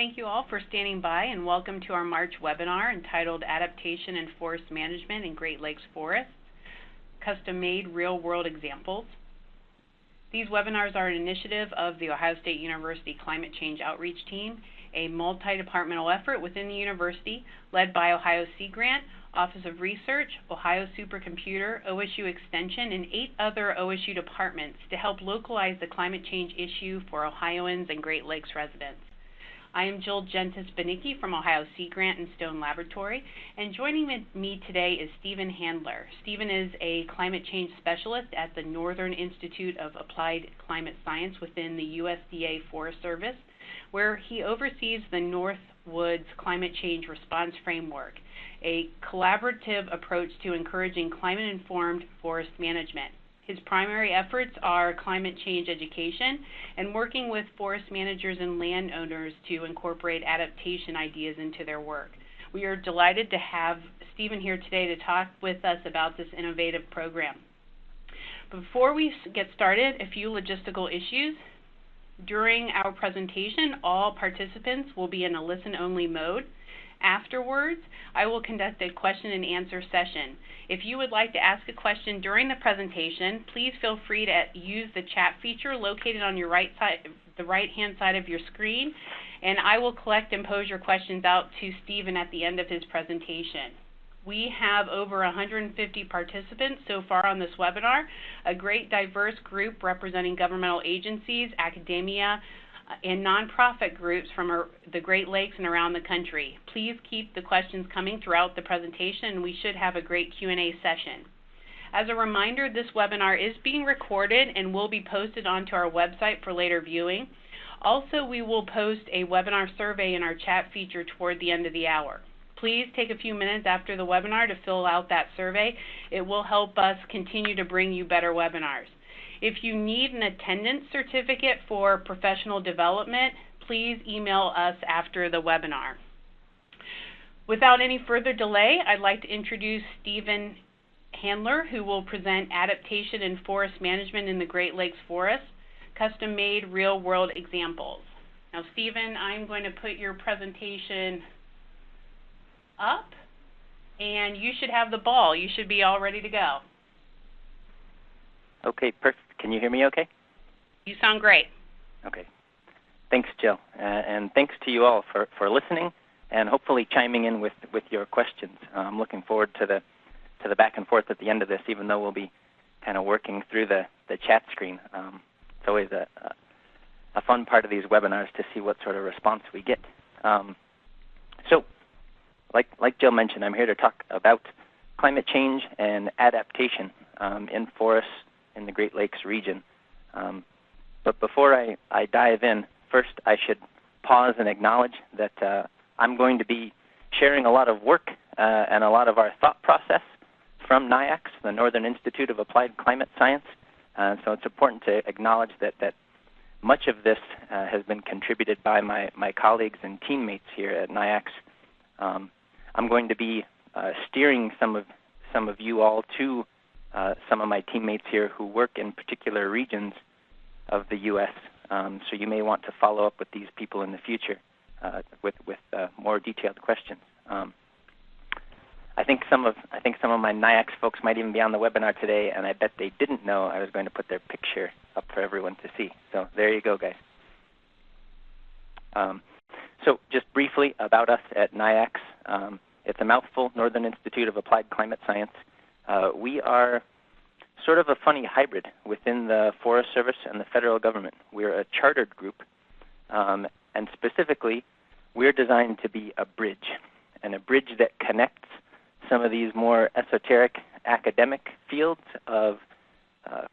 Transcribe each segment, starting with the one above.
Thank you all for standing by, and welcome to our March webinar entitled Adaptation and Forest Management in Great Lakes Forests, Custom-Made Real-World Examples. These webinars are an initiative of the Ohio State University Climate Change Outreach Team, a multi-departmental effort within the university led by Ohio Sea Grant, Office of Research, Ohio Supercomputer, OSU Extension, and 8 other OSU departments to help localize the climate change issue for Ohioans and Great Lakes residents. I am Jill Gentis-Benicki from Ohio Sea Grant and Stone Laboratory, and joining me today is Stephen Handler. Stephen is a climate change specialist at the Northern Institute of Applied Climate Science within the USDA Forest Service, where he oversees the Northwoods Climate Change Response Framework, a collaborative approach to encouraging climate-informed forest management. His primary efforts are climate change education and working with forest managers and landowners to incorporate adaptation ideas into their work. We are delighted to have Stephen here today to talk with us about this innovative program. Before we get started, a few logistical issues. During our presentation, all participants will be in a listen-only mode. Afterwards, I will conduct a question and answer session. If you would like to ask a question during the presentation, please feel free to use the chat feature located on your the right-hand side of your screen, and I will collect and pose your questions out to Stephen at the end of his presentation. We have over 150 participants so far on this webinar, a great diverse group representing governmental agencies, academia, and nonprofit groups from the Great Lakes and around the country. Please keep the questions coming throughout the presentation, and we should have a great Q&A session. As a reminder, this webinar is being recorded and will be posted onto our website for later viewing. Also, we will post a webinar survey in our chat feature toward the end of the hour. Please take a few minutes after the webinar to fill out that survey. It will help us continue to bring you better webinars. If you need an attendance certificate for professional development, please email us after the webinar. Without any further delay, I'd like to introduce Stephen Handler, who will present Adaptation and Forest Management in the Great Lakes Forest, Custom-Made Real-World Examples. Now, Stephen, I'm going to put your presentation up, and you should have the ball. You should be all ready to go. Okay, perfect. Can you hear me okay? You sound great. Okay. Thanks, Jill. And thanks to you all for listening and hopefully chiming in with your questions. I'm looking forward to the back and forth at the end of this, even though we'll be kind of working through the chat screen. It's always a fun part of these webinars to see what sort of response we get. So, like Jill mentioned, I'm here to talk about climate change and adaptation in forests in the Great Lakes region. But before I dive in, first I should pause and acknowledge that I'm going to be sharing a lot of work and a lot of our thought process from NIACS, the Northern Institute of Applied Climate Science. So it's important to acknowledge that much of this has been contributed by my colleagues and teammates here at NIACS. I'm going to be steering some of you all to some of my teammates here who work in particular regions of the U.S. So you may want to follow up with these people in the future with more detailed questions. I think some of my NIACS folks might even be on the webinar today, and I bet they didn't know I was going to put their picture up for everyone to see. So there you go, guys. So just briefly about us at NIACS. It's a mouthful, Northern Institute of Applied Climate Science. We are sort of a funny hybrid within the Forest Service and the federal government. We're a chartered group, and specifically, we're designed to be a bridge, and a bridge that connects some of these more esoteric academic fields of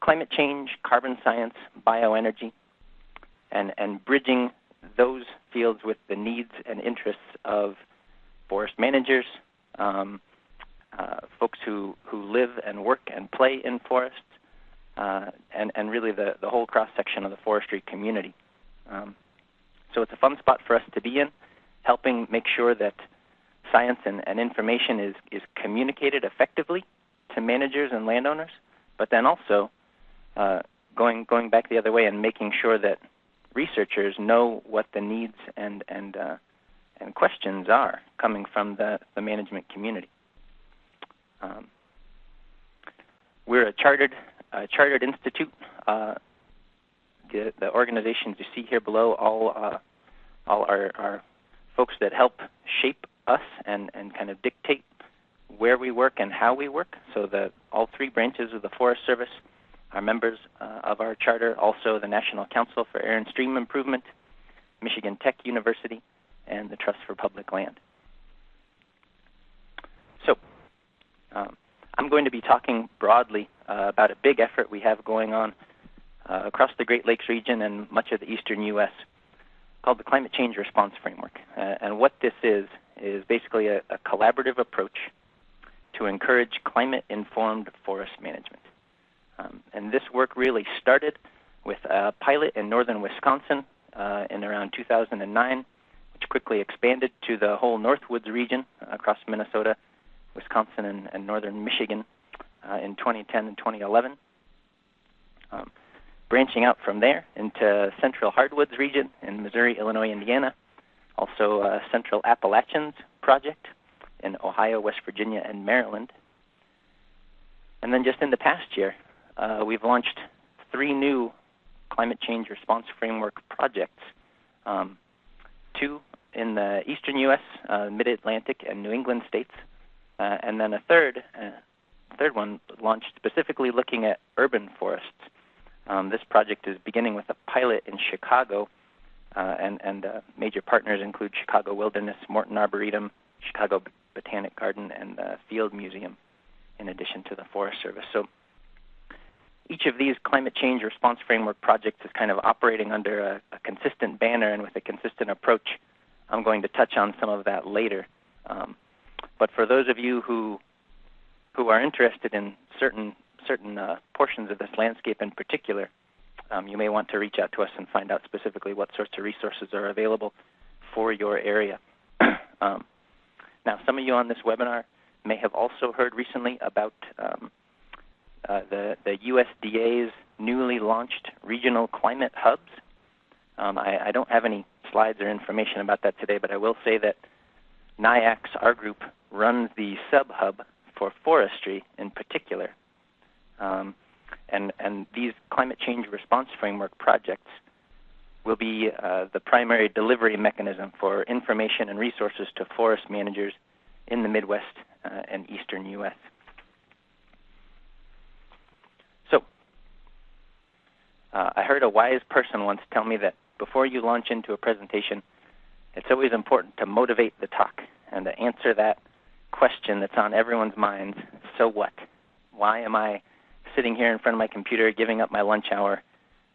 climate change, carbon science, bioenergy, and bridging those fields with the needs and interests of forest managers, folks who live and work and play in forests, and really the whole cross-section of the forestry community. So it's a fun spot for us to be in, helping make sure that science and information is communicated effectively to managers and landowners, but then also going back the other way and making sure that researchers know what the needs and questions are coming from the management community. We're a chartered institute. The organizations you see here below all are folks that help shape us and kind of dictate where we work and how we work. So all three branches of the Forest Service are members of our charter, also the National Council for Air and Stream Improvement, Michigan Tech University, and the Trust for Public Land. So I'm going to be talking broadly about a big effort we have going on across the Great Lakes region and much of the eastern U.S. called the Climate Change Response Framework. And what this is basically a collaborative approach to encourage climate-informed forest management. And this work really started with a pilot in northern Wisconsin in around 2009, which quickly expanded to the whole Northwoods region across Minnesota, Wisconsin, and northern Michigan in 2010 and 2011. Branching out from there into central hardwoods region in Missouri, Illinois, Indiana, also a Central Appalachians project in Ohio, West Virginia, and Maryland. And then just in the past year, we've launched 3 new climate change response framework projects, 2 in the eastern U.S., mid-Atlantic, and New England states, and then a third one launched specifically looking at urban forests. This project is beginning with a pilot in Chicago, and major partners include Chicago Wilderness, Morton Arboretum, Chicago Botanic Garden, and the Field Museum, in addition to the Forest Service. So each of these climate change response framework projects is kind of operating under a consistent banner and with a consistent approach. I'm going to touch on some of that later. But for those of you who are interested in certain portions of this landscape in particular, you may want to reach out to us and find out specifically what sorts of resources are available for your area. Now, some of you on this webinar may have also heard recently about the USDA's newly launched regional climate hubs. I don't have any slides or information about that today, but I will say that NIAX, our group, runs the sub-hub for forestry in particular. And these climate change response framework projects will be the primary delivery mechanism for information and resources to forest managers in the Midwest and eastern U.S. So I heard a wise person once tell me that before you launch into a presentation, it's always important to motivate the talk and to answer that question that's on everyone's minds: so what? Why am I sitting here in front of my computer giving up my lunch hour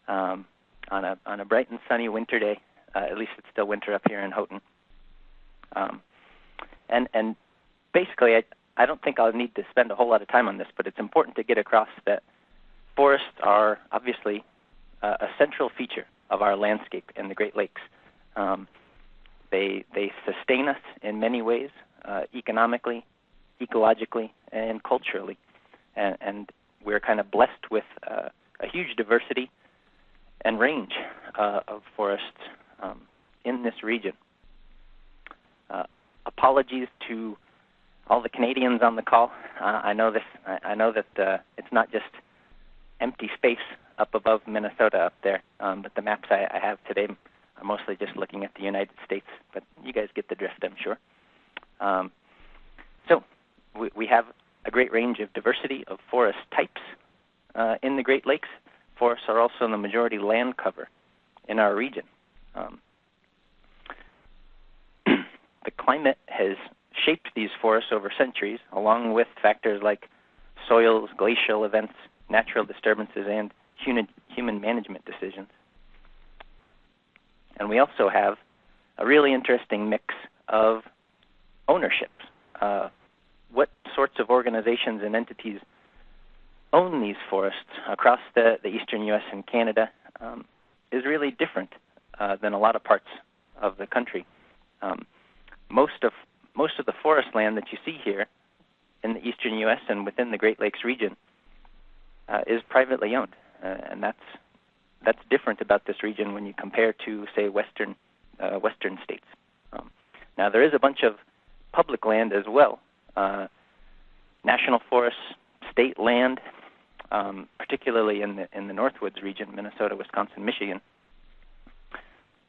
on a bright and sunny winter day? At least it's still winter up here in Houghton. And basically, I don't think I'll need to spend a whole lot of time on this, but it's important to get across that forests are obviously a central feature of our landscape in the Great Lakes. They sustain us in many ways, economically, ecologically, and culturally. And we're kind of blessed with a huge diversity and range of forests in this region. Apologies to all the Canadians on the call. I know that it's not just empty space up above Minnesota up there, but the maps I have today are mostly just looking at the United States. But you guys get the drift, I'm sure. So we have a great range of diversity of forest types in the Great Lakes. Forests are also the majority land cover in our region. The climate has shaped these forests over centuries, along with factors like soils, glacial events, natural disturbances, and human management decisions. And we also have a really interesting mix of ownerships. What sorts of organizations and entities own these forests across the eastern U.S. and Canada is really different than a lot of parts of the country. Most of the forest land that you see here in the eastern U.S. and within the Great Lakes region is privately owned, and that's different about this region when you compare to, say, western states. Now, there is a bunch of public land as well, national forests, state land, particularly in the Northwoods region, Minnesota, Wisconsin, Michigan.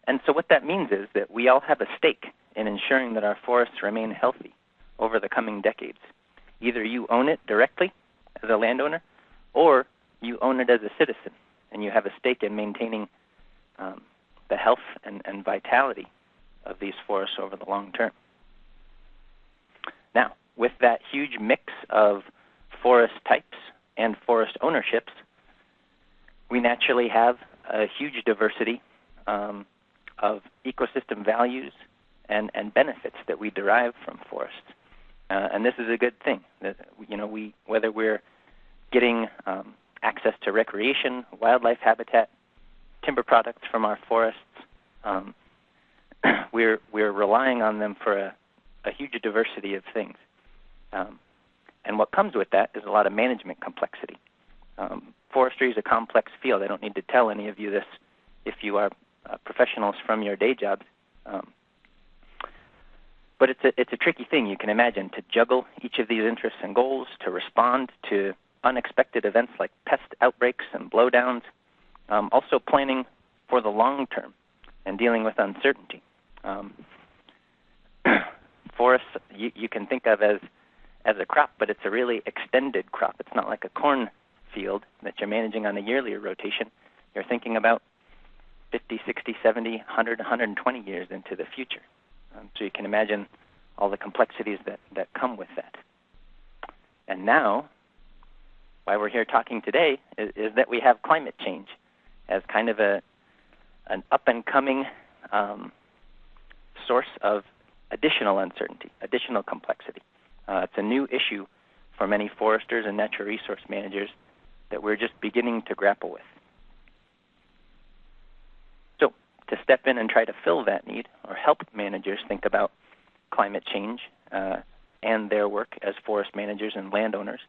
And so what that means is that we all have a stake in ensuring that our forests remain healthy over the coming decades. Either you own it directly as a landowner, or you own it as a citizen, and you have a stake in maintaining the health and vitality of these forests over the long term. Now, with that huge mix of forest types and forest ownerships, we naturally have a huge diversity of ecosystem values and benefits that we derive from forests. And this is a good thing. That, whether we're getting access to recreation, wildlife habitat, timber products from our forests, we're relying on them for a huge diversity of things. And what comes with that is a lot of management complexity. Forestry is a complex field. I don't need to tell any of you this if you are professionals from your day jobs. But it's a tricky thing, you can imagine, to juggle each of these interests and goals, to respond to unexpected events like pest outbreaks and blowdowns, also planning for the long term and dealing with uncertainty. Forests you can think of as a crop, but it's a really extended crop. It's not like a corn field that you're managing on a yearly rotation. You're thinking about 50, 60, 70, 100, 120 years into the future. So you can imagine all the complexities that come with that. And now, why we're here talking today is that we have climate change as kind of an up-and-coming source of additional uncertainty, additional complexity. It's a new issue for many foresters and natural resource managers that we're just beginning to grapple with. So, to step in and try to fill that need or help managers think about climate change and their work as forest managers and landowners,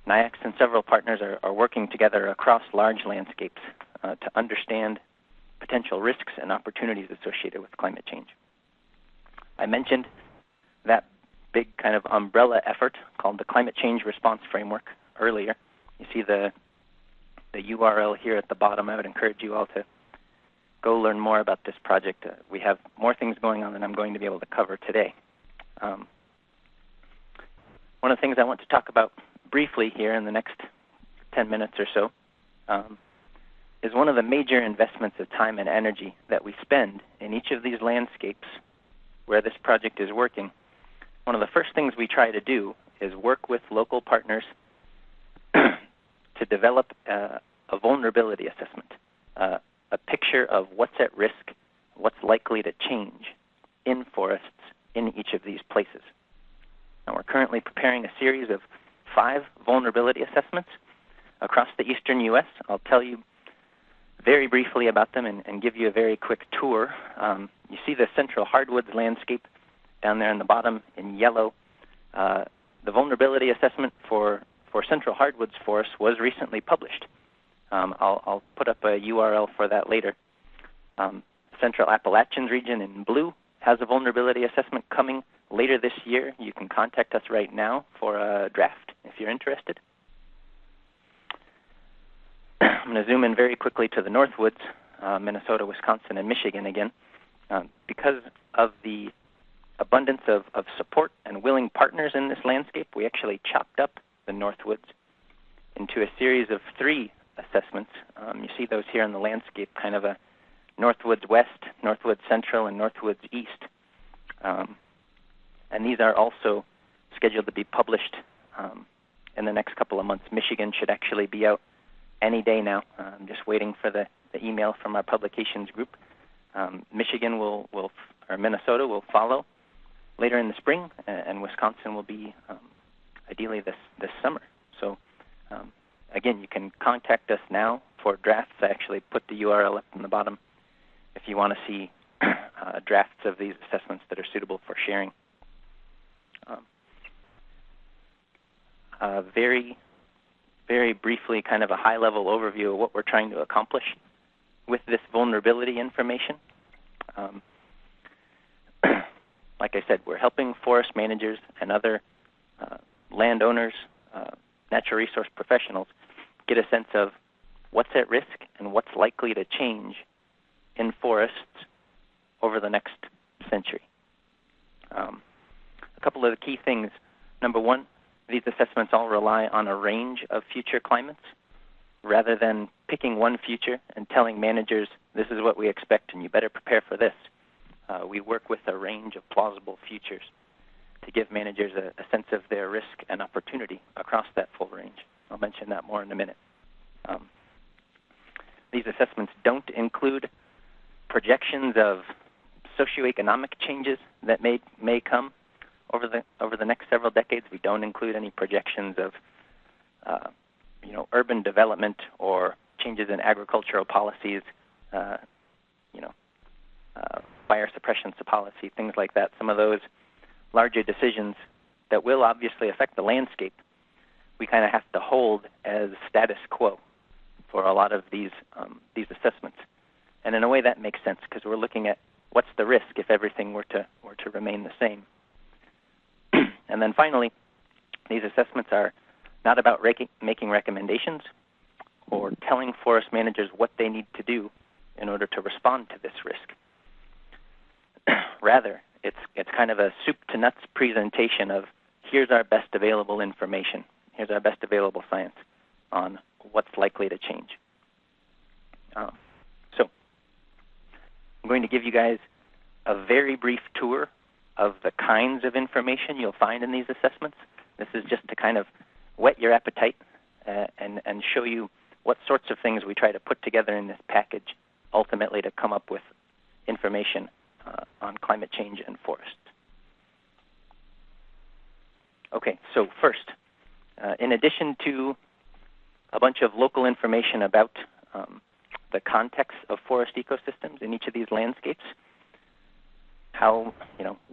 NIAX and several partners are working together across large landscapes to understand potential risks and opportunities associated with climate change. I mentioned that big kind of umbrella effort called the Climate Change Response Framework earlier. You see the URL here at the bottom. I would encourage you all to go learn more about this project. We have more things going on than I'm going to be able to cover today. One of the things I want to talk about briefly here in the next 10 minutes or so is one of the major investments of time and energy that we spend in each of these landscapes where this project is working. One of the first things we try to do is work with local partners to develop a vulnerability assessment, a picture of what's at risk, what's likely to change in forests in each of these places. Now, we're currently preparing a series of 5 vulnerability assessments across the eastern U.S. I'll tell you very briefly about them and give you a very quick tour. You see the central hardwoods landscape down there in the bottom in yellow. The vulnerability assessment for central hardwoods forests was recently published. I'll put up a URL for that later. Central Appalachians region in blue has a vulnerability assessment coming later this year. You can contact us right now for a draft if you're interested. I'm going to zoom in very quickly to the Northwoods, Minnesota, Wisconsin, and Michigan again. Because of the abundance of support and willing partners in this landscape, we actually chopped up the Northwoods into a series of 3 assessments. You see those here in the landscape, kind of a Northwoods West, Northwoods Central, and Northwoods East. And these are also scheduled to be published in the next couple of months. Michigan should actually be out any day now. I'm just waiting for the email from our publications group. Michigan or Minnesota will follow later in the spring, and Wisconsin will be ideally this summer. So again, you can contact us now for drafts. I actually put the URL up in the bottom if you want to see drafts of these assessments that are suitable for sharing. A very very briefly kind of a high-level overview of what we're trying to accomplish with this vulnerability information. Like I said, we're helping forest managers and other landowners, natural resource professionals get a sense of what's at risk and what's likely to change in forests over the next century. A couple of the key things. Number one, these assessments all rely on a range of future climates rather than picking one future and telling managers this is what we expect and you better prepare for this. We work with a range of plausible futures to give managers a sense of their risk and opportunity across that full range. I'll mention that more in a minute. These assessments don't include projections of socioeconomic changes that may come over the next several decades. We don't include any projections of urban development or changes in agricultural policies, fire suppression policy, things like that. Some of those larger decisions that will obviously affect the landscape, we kind of have to hold as status quo for a lot of these assessments. And in a way that makes sense because we're looking at what's the risk if everything were to remain the same. And then finally, these assessments are not about making recommendations or telling forest managers what they need to do in order to respond to this risk. Rather, it's kind of a soup to nuts presentation of here's our best available information, here's our best available science on what's likely to change. So I'm going to give you guys a very brief tour of the kinds of information you'll find in these assessments. This is just to kind of whet your appetite and show you what sorts of things we try to put together in this package ultimately to come up with information on climate change and forests. Okay, so first, in addition to a bunch of local information about the context of forest ecosystems in each of these landscapes, how,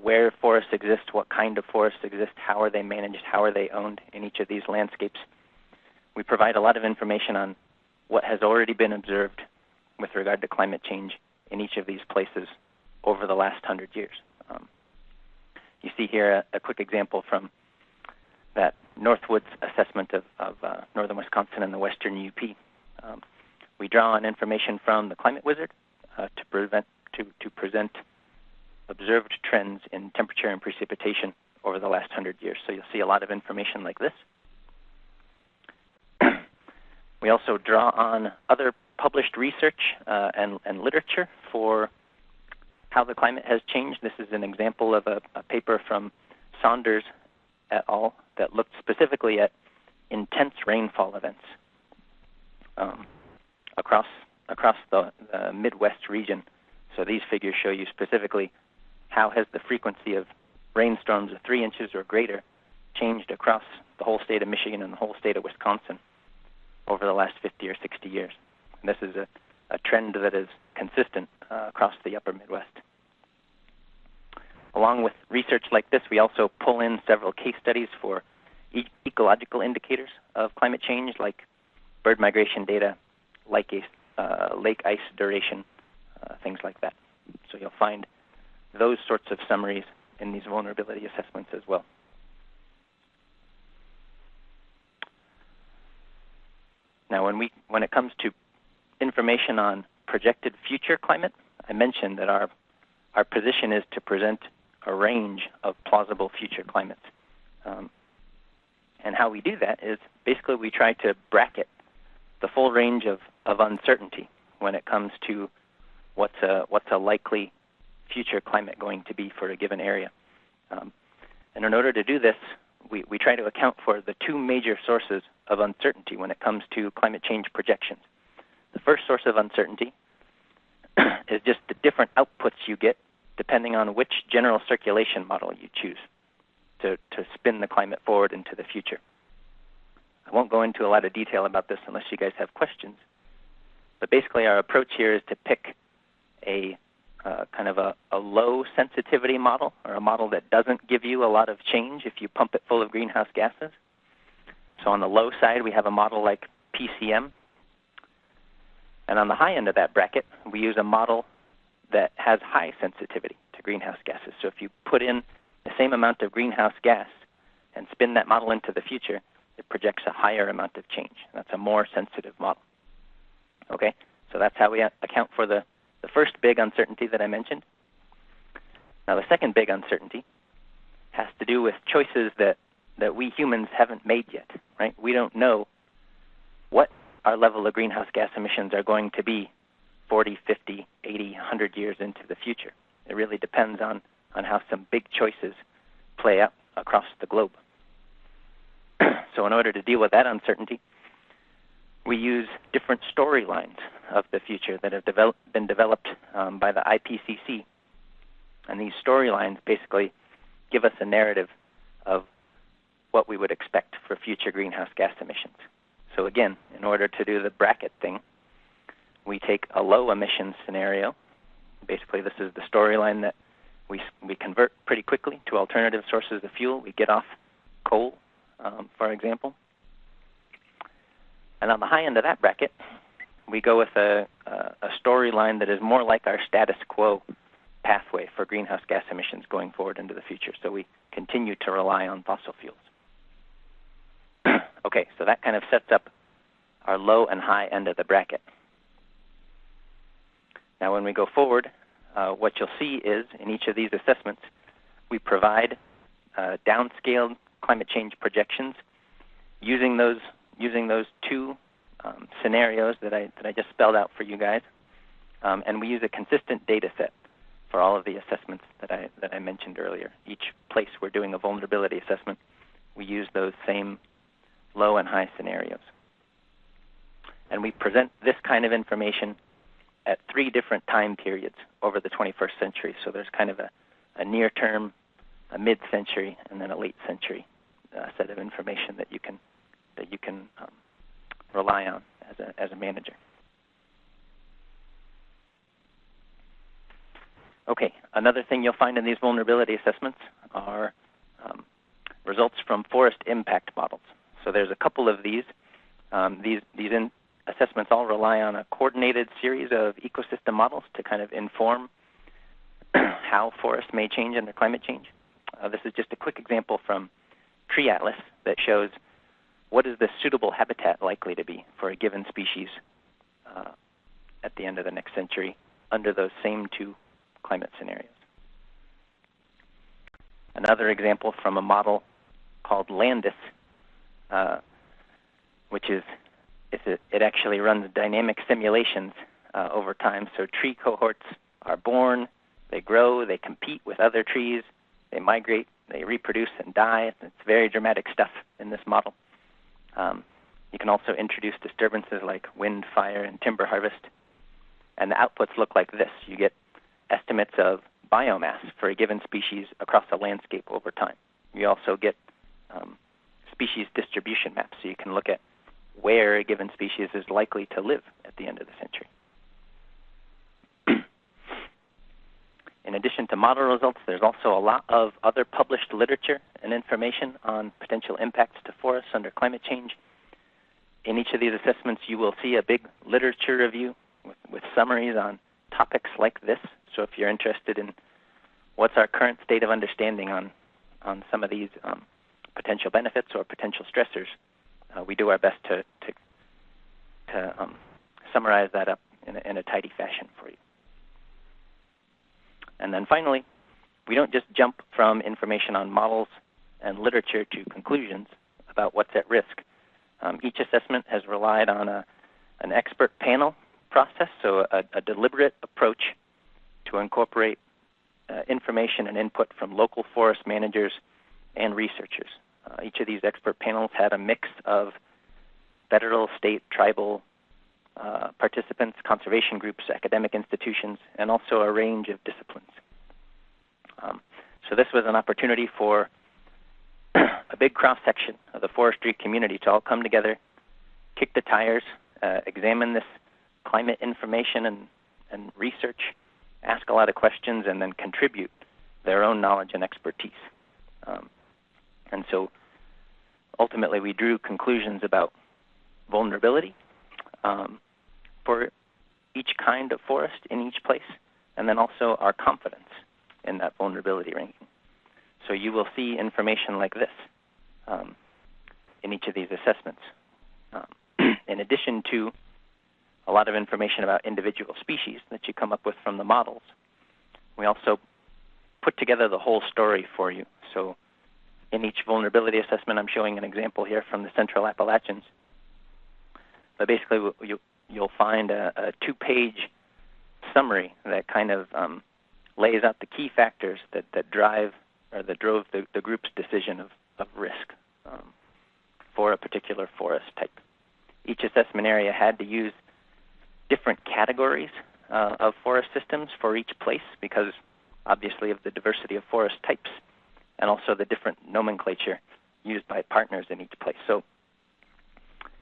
where forests exist, what kind of forests exist, how are they managed, how are they owned in each of these landscapes, we provide a lot of information on what has already been observed with regard to climate change in each of these places over the last 100 years. You see here a quick example from that Northwoods assessment of northern Wisconsin and the western UP. We draw on information from the Climate Wizard to present observed trends in temperature and precipitation over the last 100 years. So you'll see a lot of information like this. We also draw on other published research and literature for how the climate has changed. This is an example of a paper from Saunders et al. That looked specifically at intense rainfall events across the Midwest region. So these figures show you specifically how has the frequency of rainstorms of 3 inches or greater changed across the whole state of Michigan and the whole state of Wisconsin over the last 50 or 60 years. And this is a trend that is consistent across the upper Midwest. Along with research like this, we also pull in several case studies for ecological indicators of climate change, like bird migration data, lake ice duration, things like that. So you'll find those sorts of summaries in these vulnerability assessments as well. Now, when it comes to information on projected future climate, I mentioned that our position is to present a range of plausible future climates. And how we do that is basically we try to bracket the full range of uncertainty when it comes to what's a likely future climate going to be for a given area. And in order to do this, we try to account for the two major sources of uncertainty when it comes to climate change projections. The first source of uncertainty is just the different outputs you get depending on which general circulation model you choose to spin the climate forward into the future. I won't go into a lot of detail about this unless you guys have questions. But basically our approach here is to pick a kind of a low sensitivity model, or a model that doesn't give you a lot of change if you pump it full of greenhouse gases, So on the low side, we have a model like PCM. And on the high end of that bracket, we use a model that has high sensitivity to greenhouse gases. So if you put in the same amount of greenhouse gas and spin that model into the future, it projects a higher amount of change. That's a more sensitive model. Okay, so that's how we account for the first big uncertainty that I mentioned. Now the second big uncertainty has to do with choices that we humans haven't made yet, right? We don't know what our level of greenhouse gas emissions are going to be 40, 50, 80, 100 years into the future. It really depends on how some big choices play out across the globe. So in order to deal with that uncertainty, we use different storylines of the future that have been developed by the IPCC. And these storylines basically give us a narrative of what we would expect for future greenhouse gas emissions. So again, in order to do the bracket thing, we take a low emissions scenario. Basically, this is the storyline that we convert pretty quickly to alternative sources of fuel. We get off coal, for example. And on the high end of that bracket, we go with a storyline that is more like our status quo pathway for greenhouse gas emissions going forward into the future. So we continue to rely on fossil fuels. Okay, so that kind of sets up our low and high end of the bracket. Now when we go forward, what you'll see is in each of these assessments, we provide downscaled climate change projections using those two scenarios that I just spelled out for you guys, and we use a consistent data set for all of the assessments that I mentioned earlier. Each place we're doing a vulnerability assessment, we use those same low and high scenarios. And we present this kind of information at 3 different time periods over the 21st century. So there's kind of a near term, a mid-century, and then a late century set of information that you can rely on as a manager. Okay, another thing you'll find in these vulnerability assessments are results from forest impact models. So there's a couple of these. These assessments all rely on a coordinated series of ecosystem models to kind of inform how forests may change under climate change. This is just a quick example from Tree Atlas that shows what is the suitable habitat likely to be for a given species at the end of the next century under those same 2 climate scenarios. Another example from a model called LANDIS, which is it actually runs dynamic simulations over time. So tree cohorts are born, they grow, they compete with other trees, they migrate, they reproduce and die. It's very dramatic stuff in this model. You can also introduce disturbances like wind, fire, and timber harvest. And the outputs look like this. You get estimates of biomass for a given species across a landscape over time. You also get species distribution maps, so you can look at where a given species is likely to live at the end of the century. In addition to model results, there's also a lot of other published literature and information on potential impacts to forests under climate change. In each of these assessments, you will see a big literature review with summaries on topics like this. So if you're interested in what's our current state of understanding on some of these potential benefits or potential stressors, we do our best to summarize that up in a tidy fashion for you. And then finally, we don't just jump from information on models and literature to conclusions about what's at risk. Each assessment has relied on an expert panel process, so a deliberate approach to incorporate information and input from local forest managers and researchers. Each of these expert panels had a mix of federal, state, tribal participants, conservation groups, academic institutions, and also a range of disciplines. So this was an opportunity for a big cross-section of the forestry community to all come together, kick the tires, examine this climate information and research, ask a lot of questions, and then contribute their own knowledge and expertise. And so ultimately we drew conclusions about vulnerability for each kind of forest in each place, and then also our confidence in that vulnerability ranking. So you will see information like this in each of these assessments. In addition to a lot of information about individual species that you come up with from the models, we also put together the whole story for you. So in each vulnerability assessment, I'm showing an example here from the Central Appalachians. But basically, you'll find a 2-page summary that kind of lays out the key factors that drive or that drove the group's decision of risk for a particular forest type. Each assessment area had to use different categories of forest systems for each place because, obviously, of the diversity of forest types and also the different nomenclature used by partners in each place. So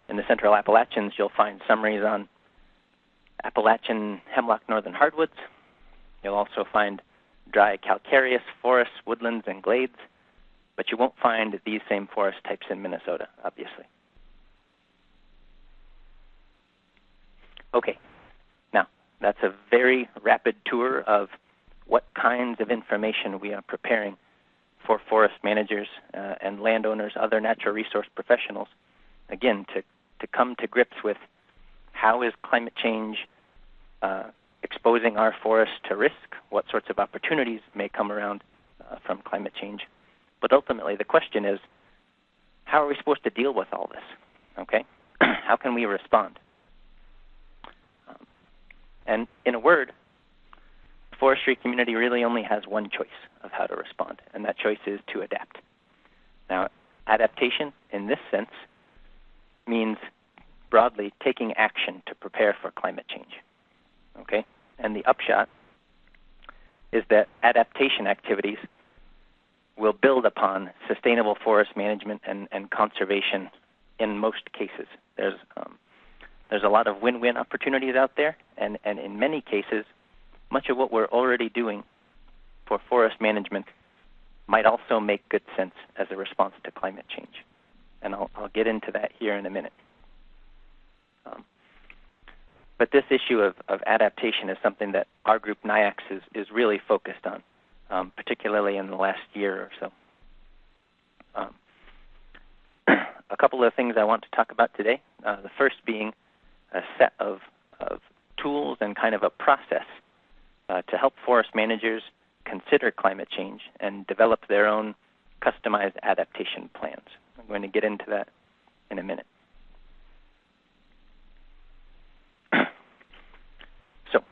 in the Central Appalachians, you'll find summaries on Appalachian hemlock northern hardwoods. You'll also find dry calcareous forests, woodlands, and glades, but you won't find these same forest types in Minnesota, obviously. Okay, now that's a very rapid tour of what kinds of information we are preparing for forest managers and landowners, other natural resource professionals, again, to come to grips with how is climate change exposing our forests to risk, what sorts of opportunities may come around from climate change. But ultimately, the question is, how are we supposed to deal with all this? Okay, how can we respond? And in a word, the forestry community really only has one choice of how to respond, and that choice is to adapt. Now, adaptation, in this sense, means broadly taking action to prepare for climate change. Okay? And the upshot is that adaptation activities will build upon sustainable forest management and conservation in most cases. There's a lot of win-win opportunities out there, and in many cases, much of what we're already doing for forest management might also make good sense as a response to climate change. And I'll get into that here in a minute. But this issue of adaptation is something that our group, NIAX, is really focused on, particularly in the last year or so. A couple of things I want to talk about today. The first being a set of tools and kind of a process to help forest managers consider climate change and develop their own customized adaptation plans. I'm going to get into that in a minute. So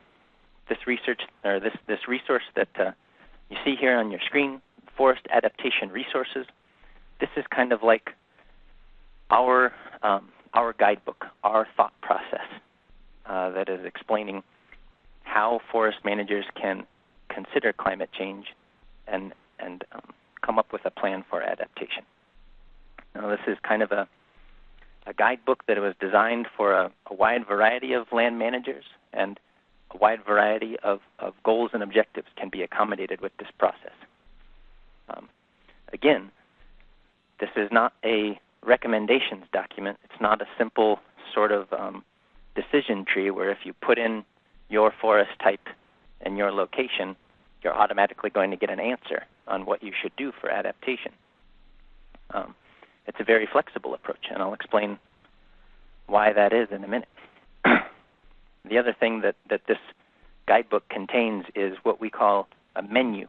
this research, or this resource that you see here on your screen, Forest Adaptation Resources, this is kind of like our guidebook, our thought process that is explaining how forest managers can consider climate change and come up with a plan for adaptation. Now, this is kind of a guidebook that was designed for a wide variety of land managers, and a wide variety of goals and objectives can be accommodated with this process. Again, this is not a recommendations document. It's not a simple sort of decision tree where if you put in your forest type and your location, you're automatically going to get an answer on what you should do for adaptation. It's a very flexible approach, and I'll explain why that is in a minute. The other thing that this guidebook contains is what we call a menu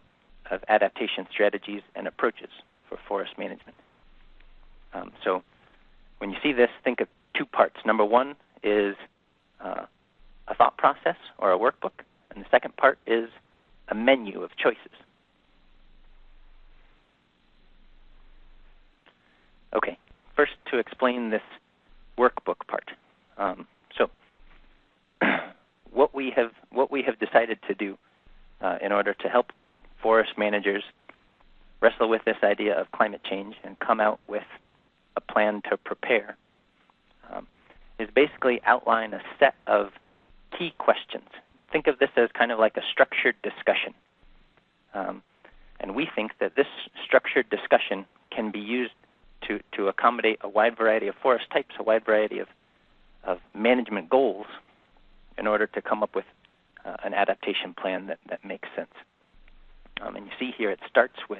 of adaptation strategies and approaches for forest management. So when you see this, think of two parts. Number one is a thought process or a workbook, and the second part is a menu of choices. Okay, first to explain this workbook part. So what we have decided to do in order to help forest managers wrestle with this idea of climate change and come out with a plan to prepare is basically outline a set of key questions. Think of this as kind of like a structured discussion. And we think that this structured discussion can be used to accommodate a wide variety of forest types, a wide variety of management goals in order to come up with an adaptation plan that makes sense. And you see here it starts with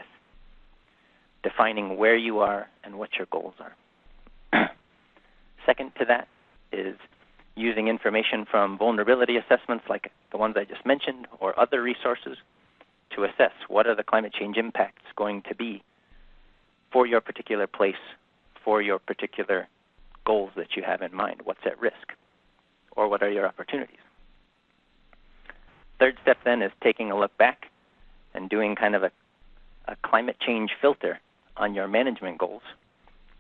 defining where you are and what your goals are. Second to that is using information from vulnerability assessments like the ones I just mentioned or other resources to assess what are the climate change impacts going to be for your particular place, for your particular goals that you have in mind. What's at risk? Or what are your opportunities? Third step then is taking a look back and doing kind of a climate change filter on your management goals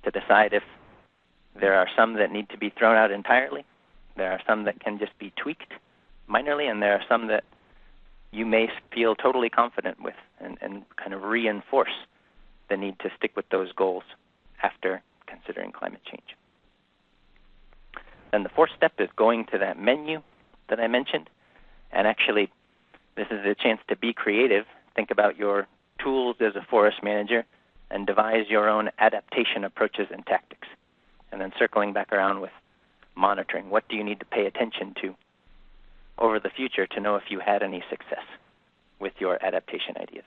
to decide if there are some that need to be thrown out entirely, there are some that can just be tweaked minorly, and there are some that you may feel totally confident with and kind of reinforce the need to stick with those goals after considering climate change. Then the fourth step is going to that menu that I mentioned, and actually this is a chance to be creative, think about your tools as a forest manager, and devise your own adaptation approaches and tactics. And then circling back around with monitoring. What do you need to pay attention to over the future to know if you had any success with your adaptation ideas?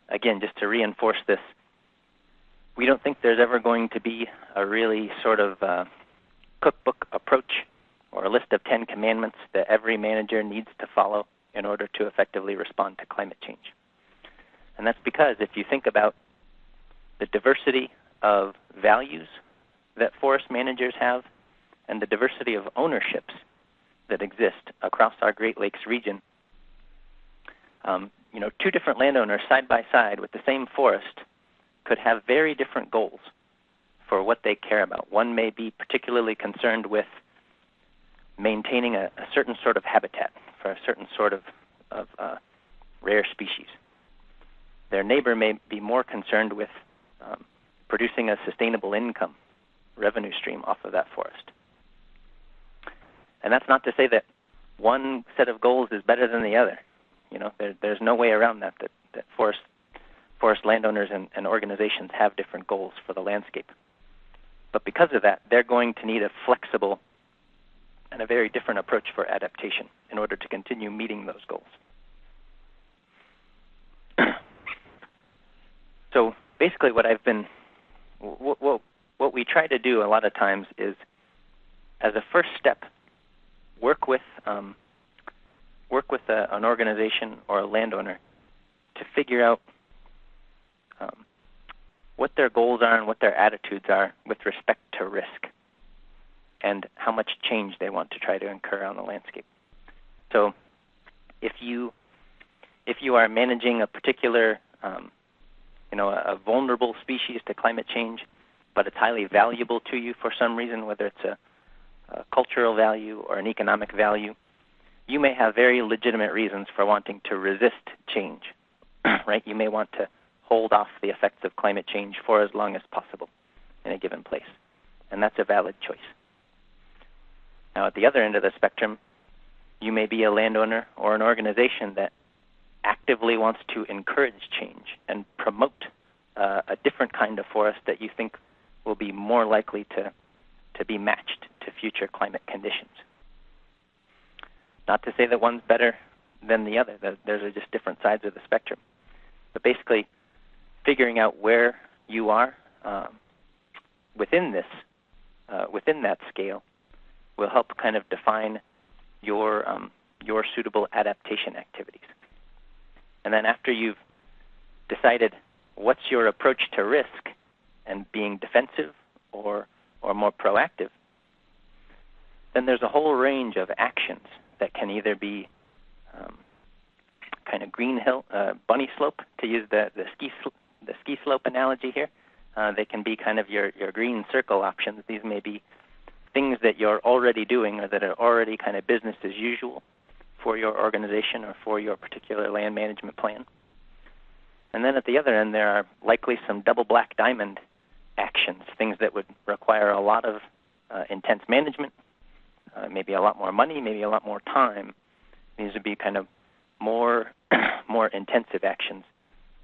Again, just to reinforce this, we don't think there's ever going to be a really sort of cookbook approach or a list of 10 commandments that every manager needs to follow in order to effectively respond to climate change. And that's because if you think about the diversity of values that forest managers have and the diversity of ownerships that exist across our Great Lakes region, two different landowners side by side with the same forest could have very different goals for what they care about. One may be particularly concerned with maintaining a certain sort of habitat for a certain sort of rare species. Their neighbor may be more concerned with producing a sustainable income revenue stream off of that forest. And that's not to say that one set of goals is better than the other. There's no way around that forest landowners and organizations have different goals for the landscape. But because of that, they're going to need a flexible and a very different approach for adaptation in order to continue meeting those goals. So basically what we try to do a lot of times is, as a first step, work with an organization or a landowner to figure out what their goals are and what their attitudes are with respect to risk and how much change they want to try to incur on the landscape. So if you are managing a particular a vulnerable species to climate change, but it's highly valuable to you for some reason, whether it's a cultural value or an economic value, you may have very legitimate reasons for wanting to resist change, right? You may want to hold off the effects of climate change for as long as possible in a given place, and that's a valid choice. Now, at the other end of the spectrum, you may be a landowner or an organization that actively wants to encourage change and promote a different kind of forest that you think will be more likely to be matched to future climate conditions. Not to say that one's better than the other. Those are just different sides of the spectrum. But basically, figuring out where you are within that scale will help kind of define your suitable adaptation activities. And then after you've decided what's your approach to risk and being defensive or more proactive, then there's a whole range of actions that can either be kind of green hill, bunny slope, to use the ski slope analogy here. They can be kind of your green circle options. These may be things that you're already doing or that are already kind of business as usual for your organization or for your particular land management plan. And then at the other end, there are likely some double black diamond actions, things that would require a lot of intense management, maybe a lot more money, maybe a lot more time. These would be kind of more intensive actions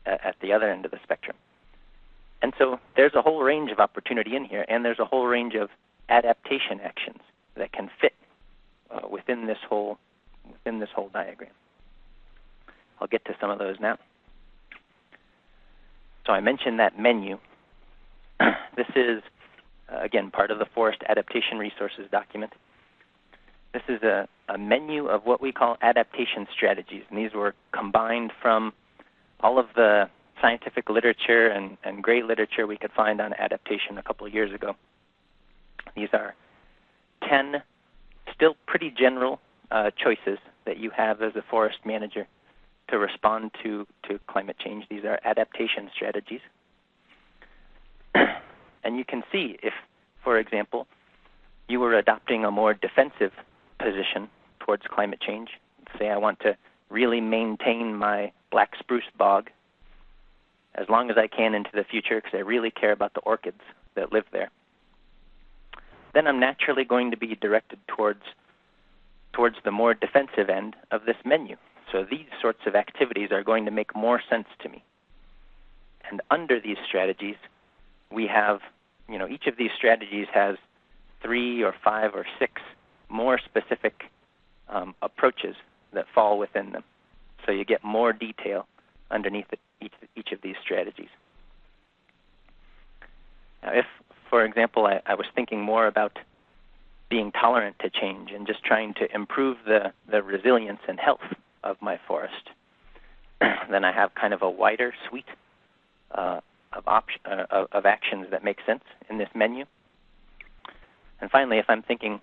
at the other end of the spectrum. And so there's a whole range of opportunity in here, and there's a whole range of adaptation actions that can fit within this whole diagram. I'll get to some of those now. So I mentioned that menu. This is, again, part of the Forest Adaptation Resources document. This is a menu of what we call adaptation strategies, and these were combined from all of the scientific literature and great literature we could find on adaptation a couple of years ago. These are 10 still pretty general choices that you have as a forest manager to respond to climate change. These are adaptation strategies. And you can see if, for example, you were adopting a more defensive position towards climate change. Say I want to really maintain my black spruce bog as long as I can into the future because I really care about the orchids that live there. Then I'm naturally going to be directed towards the more defensive end of this menu. So these sorts of activities are going to make more sense to me. And under these strategies, we have, each of these strategies has 3 or 5 or 6 more specific approaches that fall within them. So you get more detail underneath each of these strategies. Now, if, for example, I was thinking more about being tolerant to change and just trying to improve the resilience and health of my forest, then I have kind of a wider suite of actions that make sense in this menu. And finally, if I'm thinking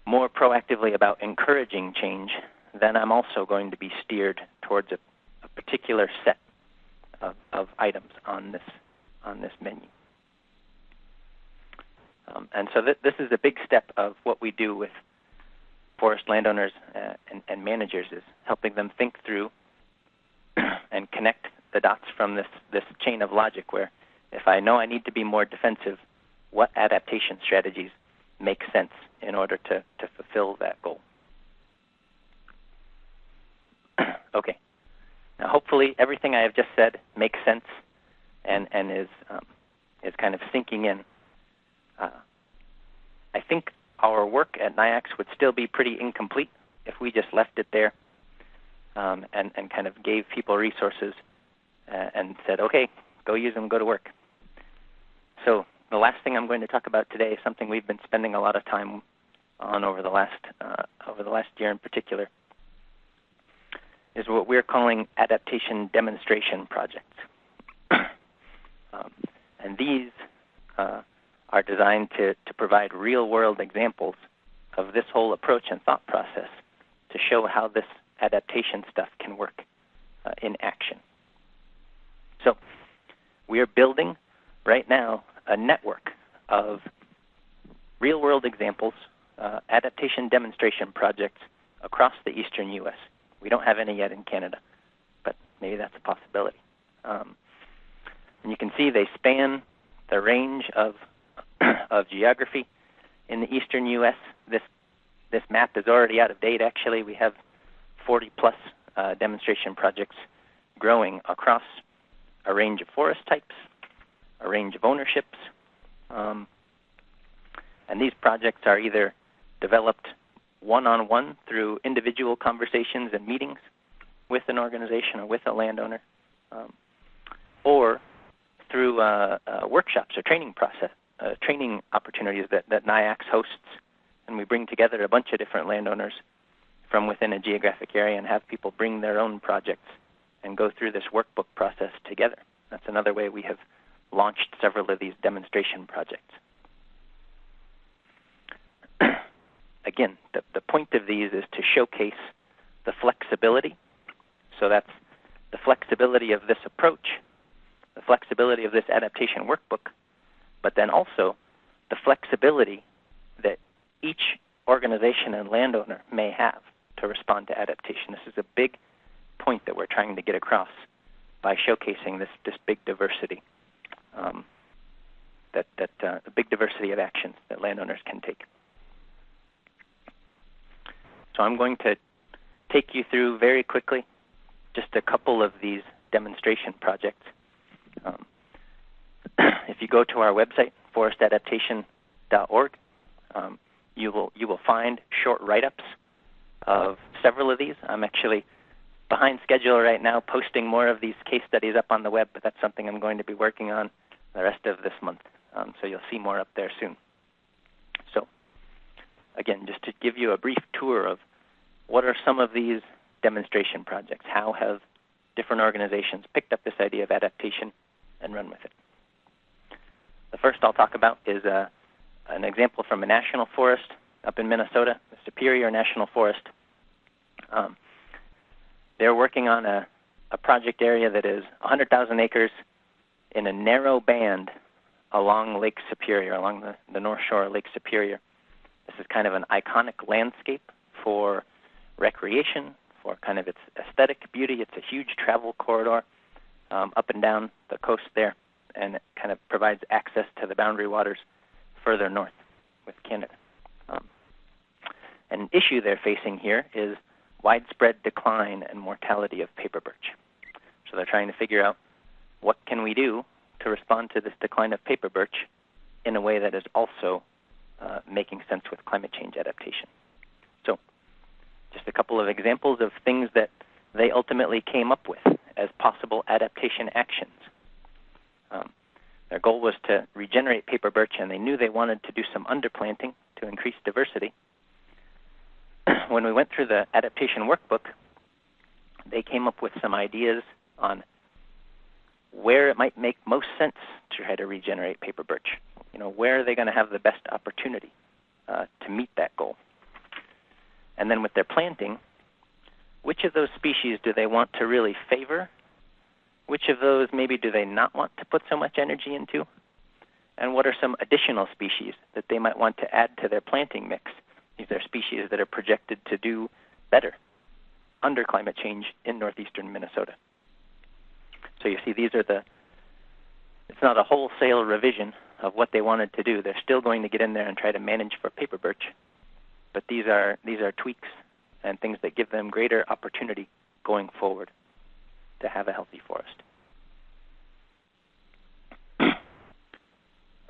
more proactively about encouraging change, then I'm also going to be steered towards a particular set of items on this menu. And so this is a big step of what we do with forest landowners and managers, is helping them think through and connect the dots from this chain of logic where if I know I need to be more defensive, what adaptation strategies make sense in order to fulfill that goal. Okay. Now hopefully everything I have just said makes sense and is kind of sinking in. I think our work at NIAX would still be pretty incomplete if we just left it there and kind of gave people resources and said, okay, go use them, go to work. So the last thing I'm going to talk about today is something we've been spending a lot of time on over the last year in particular, is what we're calling adaptation demonstration projects. And these are designed to provide real-world examples of this whole approach and thought process to show how this adaptation stuff can work in action. So we are building right now a network of real-world examples, adaptation demonstration projects across the eastern U.S. We don't have any yet in Canada, but maybe that's a possibility. And you can see they span the range of geography in the eastern U.S. This map is already out of date, actually. We have 40-plus demonstration projects growing across a range of forest types, a range of ownerships, and these projects are either developed one-on-one through individual conversations and meetings with an organization or with a landowner, or through workshops or training opportunities that NIAX hosts, and we bring together a bunch of different landowners from within a geographic area and have people bring their own projects and go through this workbook process together. That's another way we have launched several of these demonstration projects. Again, the point of these is to showcase the flexibility. So that's the flexibility of this approach, the flexibility of this adaptation workbook, but then also the flexibility that each organization and landowner may have to respond to adaptation. This is a big point that we're trying to get across by showcasing this big diversity, the big diversity of actions that landowners can take. So I'm going to take you through very quickly just a couple of these demonstration projects. If you go to our website, forestadaptation.org, you will find short write-ups of several of these. I'm actually behind schedule right now, posting more of these case studies up on the web, but that's something I'm going to be working on the rest of this month. So you'll see more up there soon. So again, just to give you a brief tour of what are some of these demonstration projects, how have different organizations picked up this idea of adaptation and run with it. The first I'll talk about is an example from a national forest up in Minnesota, the Superior National Forest. They're working on a project area that is 100,000 acres in a narrow band along Lake Superior, along the north shore of Lake Superior. This is kind of an iconic landscape for recreation, for kind of its aesthetic beauty. It's a huge travel corridor up and down the coast there, and it kind of provides access to the boundary waters further north with Canada. An issue they're facing here is widespread decline and mortality of paper birch. So they're trying to figure out what can we do to respond to this decline of paper birch in a way that is also making sense with climate change adaptation. So just a couple of examples of things that they ultimately came up with as possible adaptation actions. Their goal was to regenerate paper birch, and they knew they wanted to do some underplanting to increase diversity. When we went through the Adaptation Workbook, they came up with some ideas on where it might make most sense to try to regenerate paper birch. Where are they going to have the best opportunity to meet that goal? And then with their planting, which of those species do they want to really favor? Which of those maybe do they not want to put so much energy into? And what are some additional species that they might want to add to their planting mix? These are species that are projected to do better under climate change in northeastern Minnesota. So you see, it's not a wholesale revision of what they wanted to do. They're still going to get in there and try to manage for paper birch, but these are tweaks and things that give them greater opportunity going forward to have a healthy forest.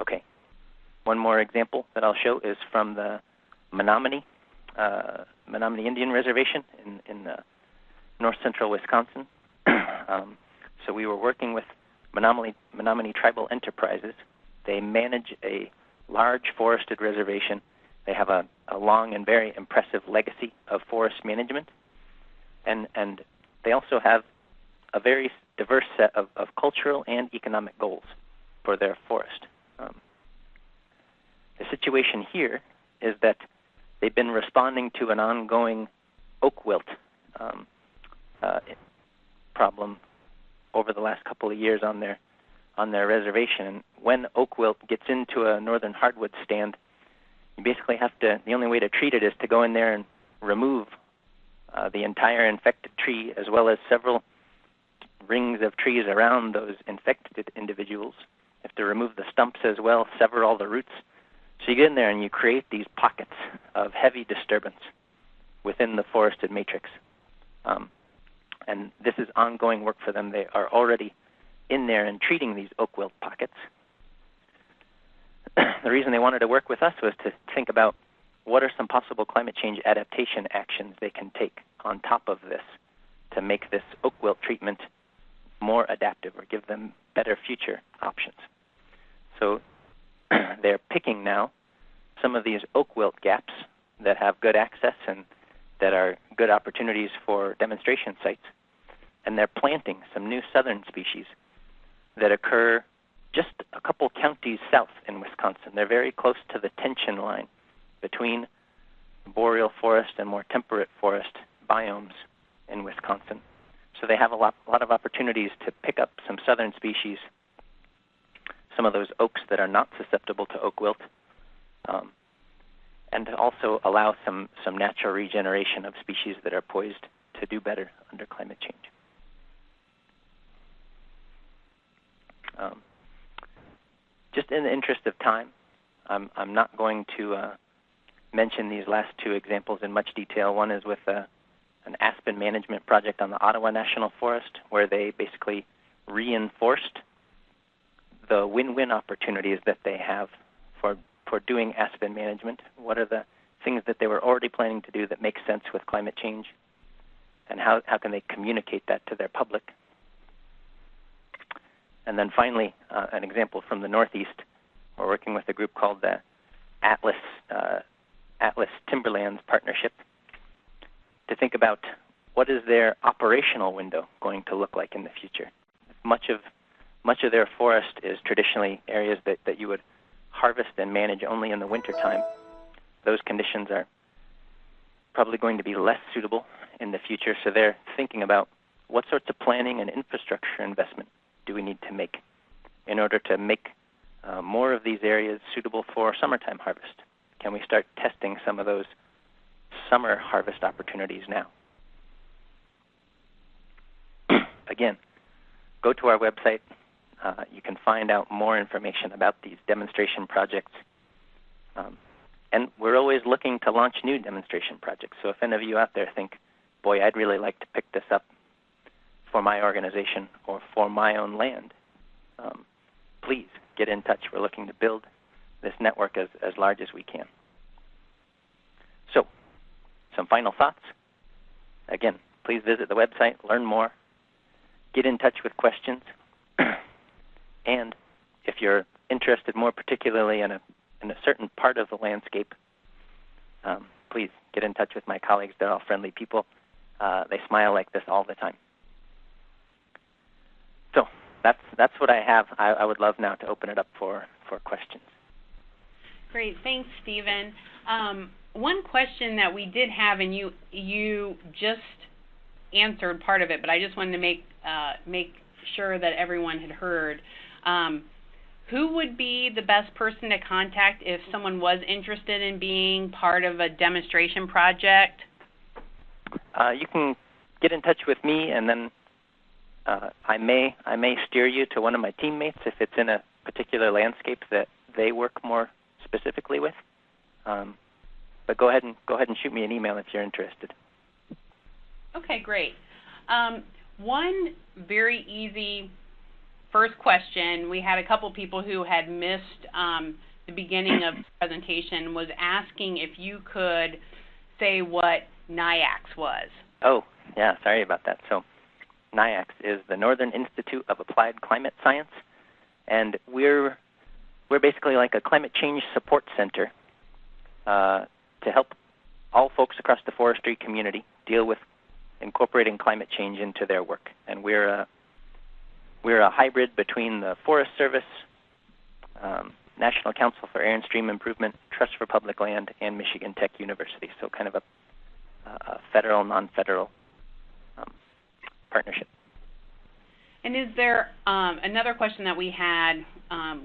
Okay, one more example that I'll show is from the Menominee Indian Reservation in north central Wisconsin. So we were working with Menominee Tribal Enterprises. They manage a large forested reservation. They have a long and very impressive legacy of forest management, and they also have a very diverse set of cultural and economic goals for their forest. The situation here is that they've been responding to an ongoing oak wilt problem over the last couple of years on their reservation. And when oak wilt gets into a northern hardwood stand, you basically the only way to treat it is to go in there and remove the entire infected tree, as well as several rings of trees around those infected individuals. You have to remove the stumps as well, sever all the roots. So you get in there and you create these pockets of heavy disturbance within the forested matrix. And this is ongoing work for them. They are already in there and treating these oak wilt pockets. The reason they wanted to work with us was to think about what are some possible climate change adaptation actions they can take on top of this to make this oak wilt treatment more adaptive or give them better future options. So they're picking now some of these oak wilt gaps that have good access and that are good opportunities for demonstration sites, and they're planting some new southern species that occur just a couple counties south in Wisconsin. They're very close to the tension line between boreal forest and more temperate forest biomes in Wisconsin. So they have a lot of opportunities to pick up some southern species, some of those oaks that are not susceptible to oak wilt, and to also allow some natural regeneration of species that are poised to do better under climate change. Just in the interest of time, I'm not going to mention these last two examples in much detail. One is with a an aspen management project on the Ottawa National Forest, where they basically reinforced the win-win opportunities that they have for doing aspen management. What are the things that they were already planning to do that make sense with climate change, and how can they communicate that to their public? And then finally, an example from the Northeast, we're working with a group called the Atlas Timberlands Partnership to think about what is their operational window going to look like in the future. Much of their forest is traditionally areas that you would harvest and manage only in the wintertime. Those conditions are probably going to be less suitable in the future, so they're thinking about what sorts of planning and infrastructure investment do we need to make in order to make more of these areas suitable for summertime harvest. Can we start testing some of those summer harvest opportunities now? Again, go to our website. You can find out more information about these demonstration projects. And we're always looking to launch new demonstration projects. So if any of you out there think, boy, I'd really like to pick this up for my organization or for my own land, please get in touch. We're looking to build this network as large as we can. So, some final thoughts. Again, please visit the website, learn more, get in touch with questions, and if you're interested more particularly in a certain part of the landscape, please get in touch with my colleagues. They're all friendly people. They smile like this all the time. So that's what I have. I would love now to open it up for questions. Great, thanks, Stephen. One question that we did have, and you just answered part of it, but I just wanted to make sure that everyone had heard. Who would be the best person to contact if someone was interested in being part of a demonstration project? You can get in touch with me, and then I may steer you to one of my teammates if it's in a particular landscape that they work more specifically with. But go ahead and shoot me an email if you're interested. Okay, great. One very easy first question, we had a couple people who had missed the beginning of the presentation, was asking if you could say what NIACS was. Oh, yeah, sorry about that. So NIACS is the Northern Institute of Applied Climate Science, and we're basically like a climate change support center to help all folks across the forestry community deal with incorporating climate change into their work. And we're a hybrid between the Forest Service, National Council for Air and Stream Improvement, Trust for Public Land, and Michigan Tech University. So kind of a federal, non-federal partnership. And is there another question that we had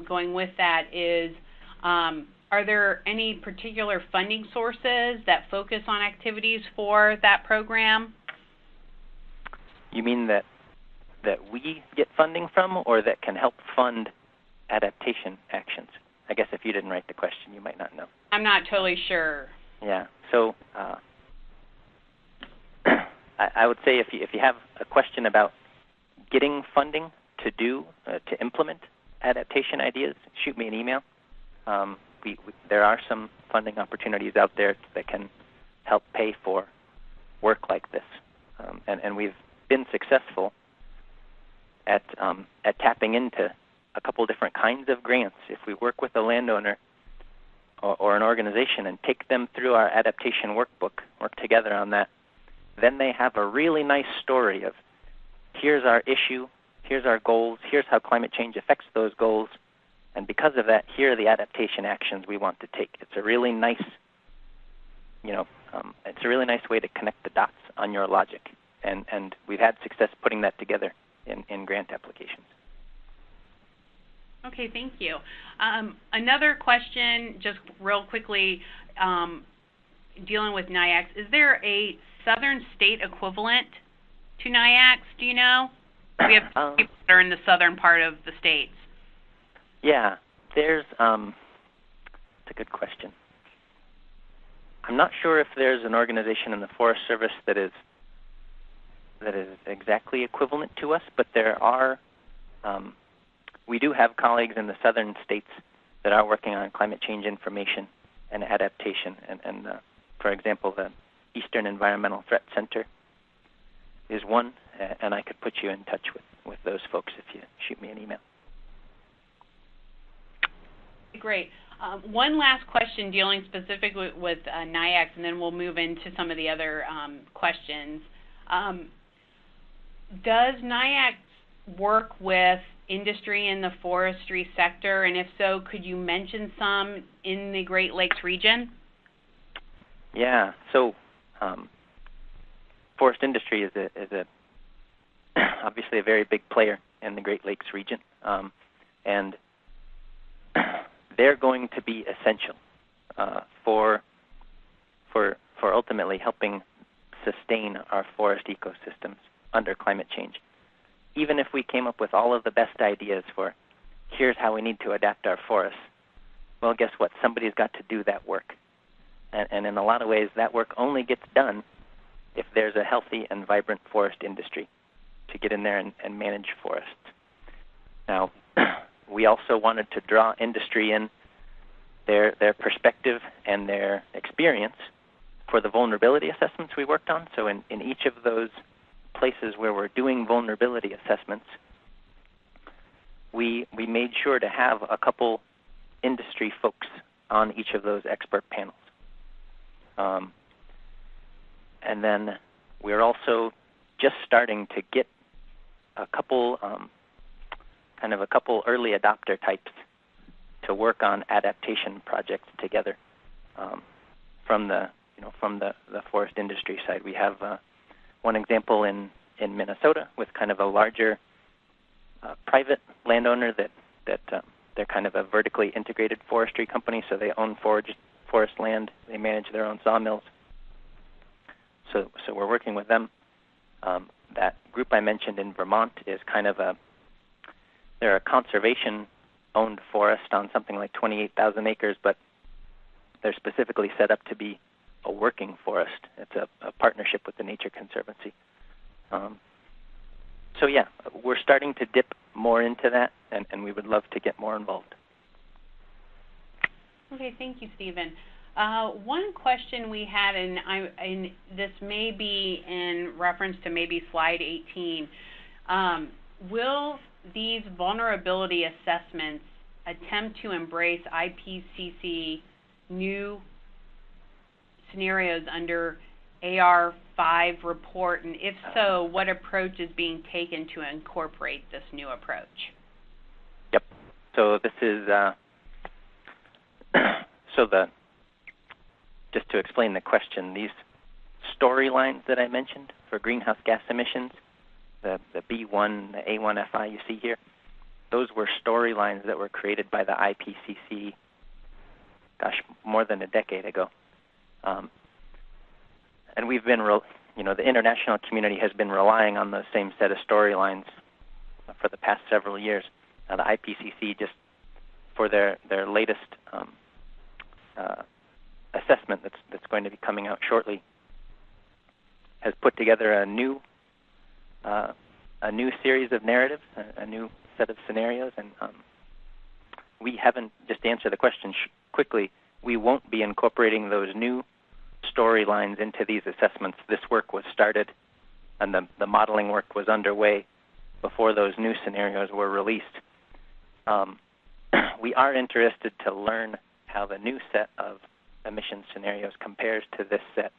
going with that is, are there any particular funding sources that focus on activities for that program? You mean that we get funding from, or that can help fund adaptation actions? I guess if you didn't write the question, you might not know. I'm not totally sure. Yeah. So I would say if you have a question about getting funding to implement adaptation ideas, shoot me an email. There are some funding opportunities out there that can help pay for work like this, and we've been successful at tapping into a couple different kinds of grants. If we work with a landowner or an organization and take them through our Adaptation Workbook, work together on that, then they have a really nice story of here's our issue, here's our goals, here's how climate change affects those goals, and because of that, here are the adaptation actions we want to take. It's a really nice, it's a really nice way to connect the dots on your logic, and we've had success putting that together in grant applications. Okay, thank you. Another question, just real quickly, dealing with NIACS, is there a southern state equivalent to NIACS, do you know? We have people that are in the southern part of the states. Yeah, there's, it's a good question. I'm not sure if there's an organization in the Forest Service that is that is exactly equivalent to us, but there are, we do have colleagues in the southern states that are working on climate change information and adaptation. And for example, the Eastern Environmental Threat Center is one, and I could put you in touch with those folks if you shoot me an email. Great. One last question dealing specifically with NIACS, and then we'll move into some of the other questions. Does NIACS work with industry in the forestry sector, and if so, could you mention some in the Great Lakes region? Yeah, so forest industry is obviously a very big player in the Great Lakes region, and they're going to be essential for ultimately helping sustain our forest ecosystems under climate change. Even if we came up with all of the best ideas for here's how we need to adapt our forests, well, guess what? Somebody's got to do that work. And in a lot of ways, that work only gets done if there's a healthy and vibrant forest industry to get in there and manage forests. Now, we also wanted to draw industry in, their perspective and their experience for the vulnerability assessments we worked on. So in each of those places where we're doing vulnerability assessments, we made sure to have a couple industry folks on each of those expert panels. And then we're also just starting to get a couple early adopter types to work on adaptation projects together from the forest industry side. We have one example in Minnesota with kind of a larger private landowner that they're kind of a vertically integrated forestry company, so they own forest land, they manage their own sawmills. So we're working with them. That group I mentioned in Vermont is kind of they're a conservation-owned forest on something like 28,000 acres, but they're specifically set up to be a working forest. It's a partnership with the Nature Conservancy. So yeah, we're starting to dip more into that, and we would love to get more involved. Okay, thank you, Stephen. One question we had, and this may be in reference to maybe slide 18, will these vulnerability assessments attempt to embrace IPCC new scenarios under AR5 report, and if so, what approach is being taken to incorporate this new approach? Yep. So this is just to explain the question, these storylines that I mentioned for greenhouse gas emissions, the B1, the A1FI you see here, those were storylines that were created by the IPCC, more than a decade ago. And we've been, the international community has been relying on those same set of storylines for the past several years. The IPCC, just for their latest assessment that's going to be coming out shortly, has put together a new series of narratives, a new set of scenarios, and we haven't, just to answer the question quickly, we won't be incorporating those new storylines into these assessments. This work was started and the modeling work was underway before those new scenarios were released. We are interested to learn how the new set of emission scenarios compares to this set,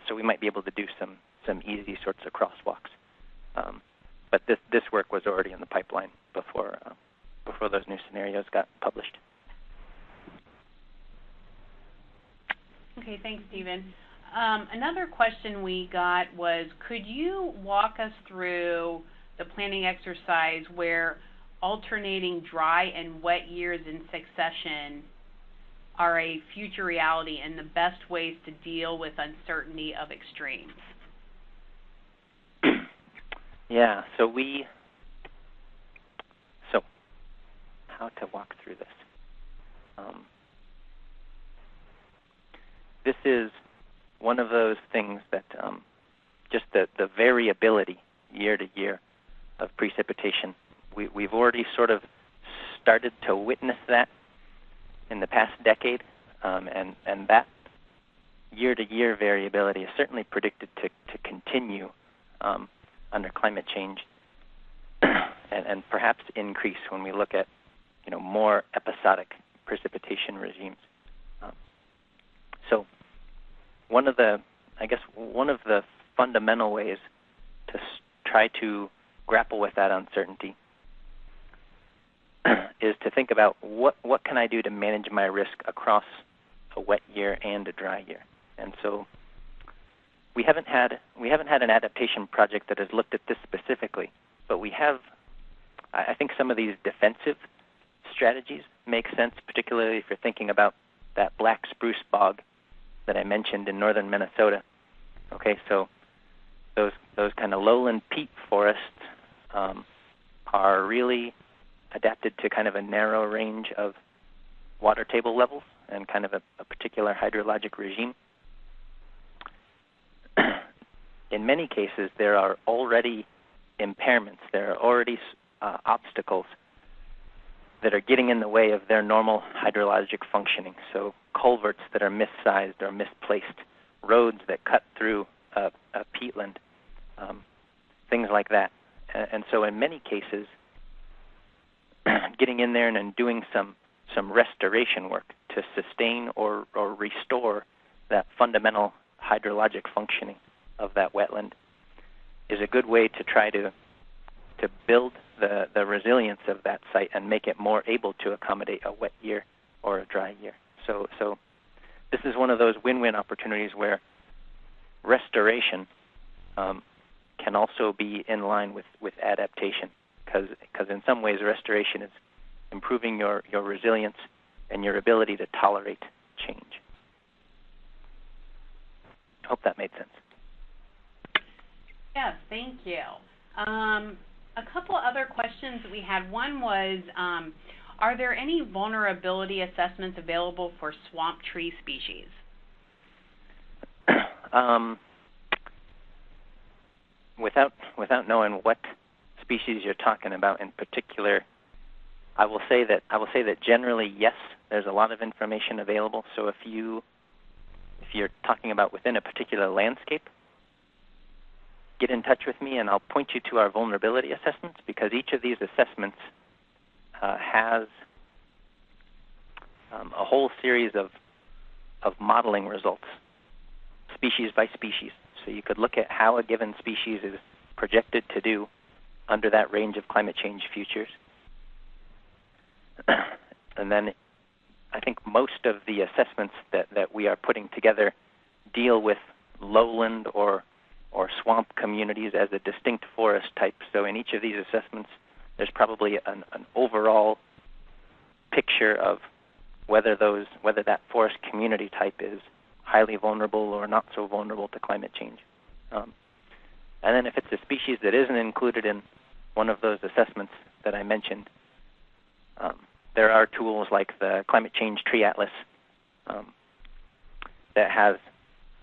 so we might be able to do some easy sorts of crosswalks. But this work was already in the pipeline before those new scenarios got published. Okay, thanks, Stephen. Another question we got was, could you walk us through the planning exercise where alternating dry and wet years in succession are a future reality and the best ways to deal with uncertainty of extremes? Yeah, so how to walk through this. This is one of those things that just the variability year to year of precipitation. We've already sort of started to witness that in the past decade, and that year-to-year variability is certainly predicted to continue under climate change, and perhaps increase when we look at more episodic precipitation regimes. So one of the fundamental ways to try to grapple with that uncertainty is to think about what can I do to manage my risk across a wet year and a dry year. And so we haven't had an adaptation project that has looked at this specifically, but we have. I think some of these defensive strategies make sense, particularly if you're thinking about that black spruce bog that I mentioned in northern Minnesota. Okay, so those kind of lowland peat forests are really adapted to kind of a narrow range of water table levels and kind of a particular hydrologic regime. In many cases, there are already impairments. There are already obstacles that are getting in the way of their normal hydrologic functioning. So culverts that are missized or misplaced, roads that cut through a peatland, things like that. And so in many cases, getting in there and doing some restoration work to sustain or restore that fundamental hydrologic functioning of that wetland is a good way to try to build the resilience of that site and make it more able to accommodate a wet year or a dry year. So this is one of those win-win opportunities where restoration can also be in line with adaptation, because in some ways restoration is improving your resilience and your ability to tolerate change. I hope that made sense. Yes, thank you. A couple other questions that we had. One was, are there any vulnerability assessments available for swamp tree species? Without knowing what species you're talking about in particular, I will say that generally yes, there's a lot of information available. So if you're talking about within a particular landscape, get in touch with me and I'll point you to our vulnerability assessments, because each of these assessments has a whole series of modeling results, species by species. So you could look at how a given species is projected to do under that range of climate change futures. And then I think most of the assessments that we are putting together deal with lowland or swamp communities as a distinct forest type. So in each of these assessments, there's probably an overall picture of whether that forest community type is highly vulnerable or not so vulnerable to climate change. And then if it's a species that isn't included in one of those assessments that I mentioned, there are tools like the Climate Change Tree Atlas that has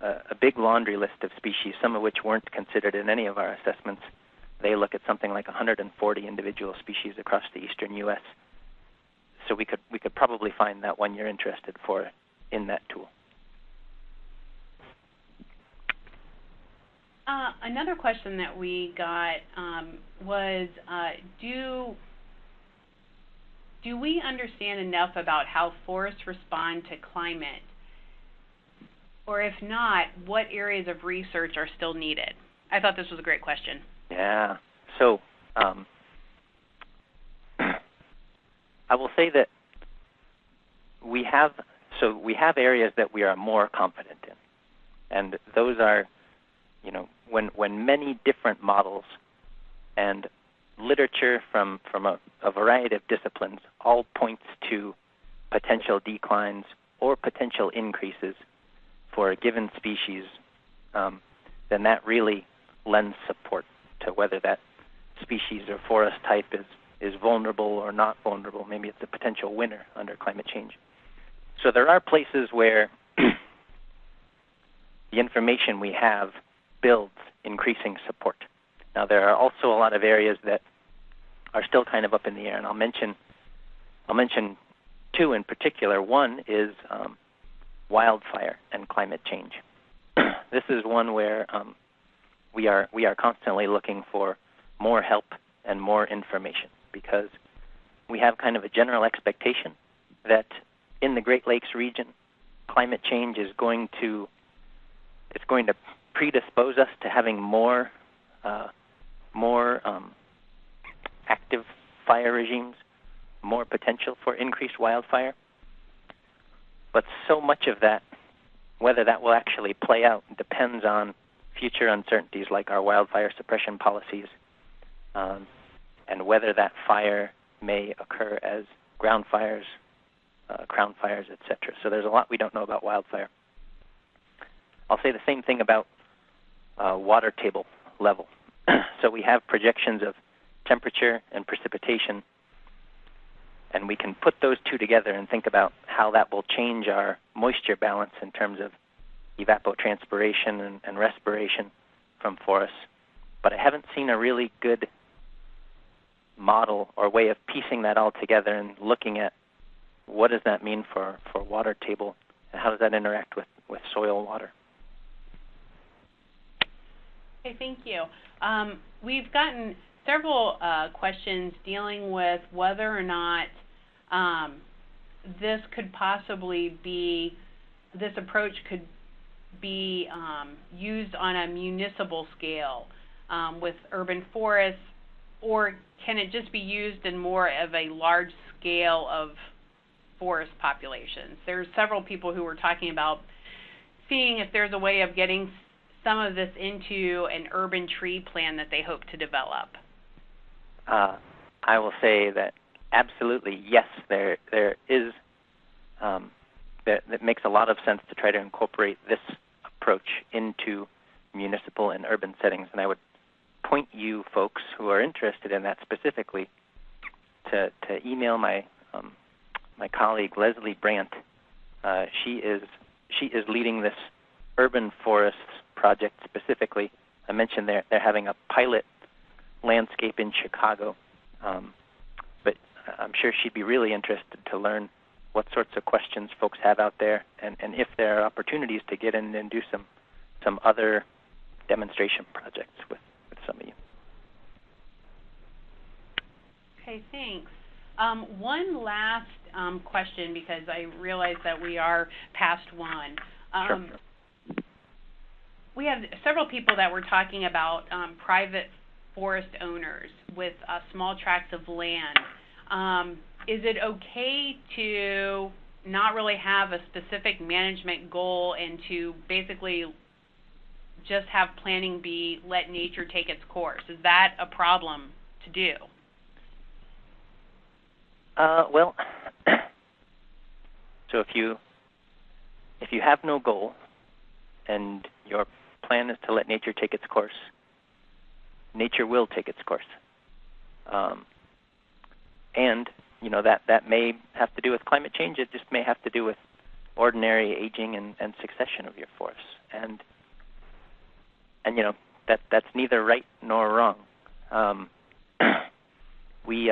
a big laundry list of species, some of which weren't considered in any of our assessments. They look at something like 140 individual species across the eastern U.S. So we could probably find that one you're interested for in that tool. Another question that we got was, do we understand enough about how forests respond to climate? Or if not, what areas of research are still needed? I thought this was a great question. Yeah. So I will say that we have areas that we are more confident in, and those are, when many different models and literature from a variety of disciplines all points to potential declines or potential increases for a given species, then that really lends support to whether that species or forest type is vulnerable or not vulnerable. Maybe it's a potential winner under climate change. So there are places where the information we have builds increasing support. Now, there are also a lot of areas that are still kind of up in the air, and I'll mention two in particular. One is wildfire and climate change. This is one where we are constantly looking for more help and more information, because we have kind of a general expectation that in the Great Lakes region, climate change is going to predispose us to having more active fire regimes, more potential for increased wildfire. But so much of that, whether that will actually play out, depends on future uncertainties like our wildfire suppression policies, and whether that fire may occur as ground fires, crown fires, etc. So there's a lot we don't know about wildfire. I'll say the same thing about water table level. So we have projections of temperature and precipitation, and we can put those two together and think about how that will change our moisture balance in terms of evapotranspiration and respiration from forests. But I haven't seen a really good model or way of piecing that all together and looking at what does that mean for water table, and how does that interact with soil water. Okay, thank you. We've gotten several questions dealing with whether or not this approach could be used on a municipal scale with urban forests, or can it just be used in more of a large scale of forest populations? There's several people who were talking about seeing if there's a way of getting some of this into an urban tree plan that they hope to develop. I will say that absolutely yes, there is. That makes a lot of sense to try to incorporate this approach into municipal and urban settings, and I would point you folks who are interested in that specifically to email my colleague Leslie Brandt. She is leading this urban forests project specifically. I mentioned they're having a pilot landscape in Chicago, but I'm sure she'd be really interested to learn what sorts of questions folks have out there, and if there are opportunities to get in and do some other demonstration projects with some of you. Okay, thanks. One last question, because I realize that we are past one. Sure. We have several people that were talking about private forest owners with small tracts of land. Is it okay to not really have a specific management goal and to basically just have planning be let nature take its course? Is that a problem to do? Well, so if you have no goal and your plan is to let nature take its course, nature will take its course. And that may have to do with climate change. It just may have to do with ordinary aging and succession of your forests. And that's neither right nor wrong. We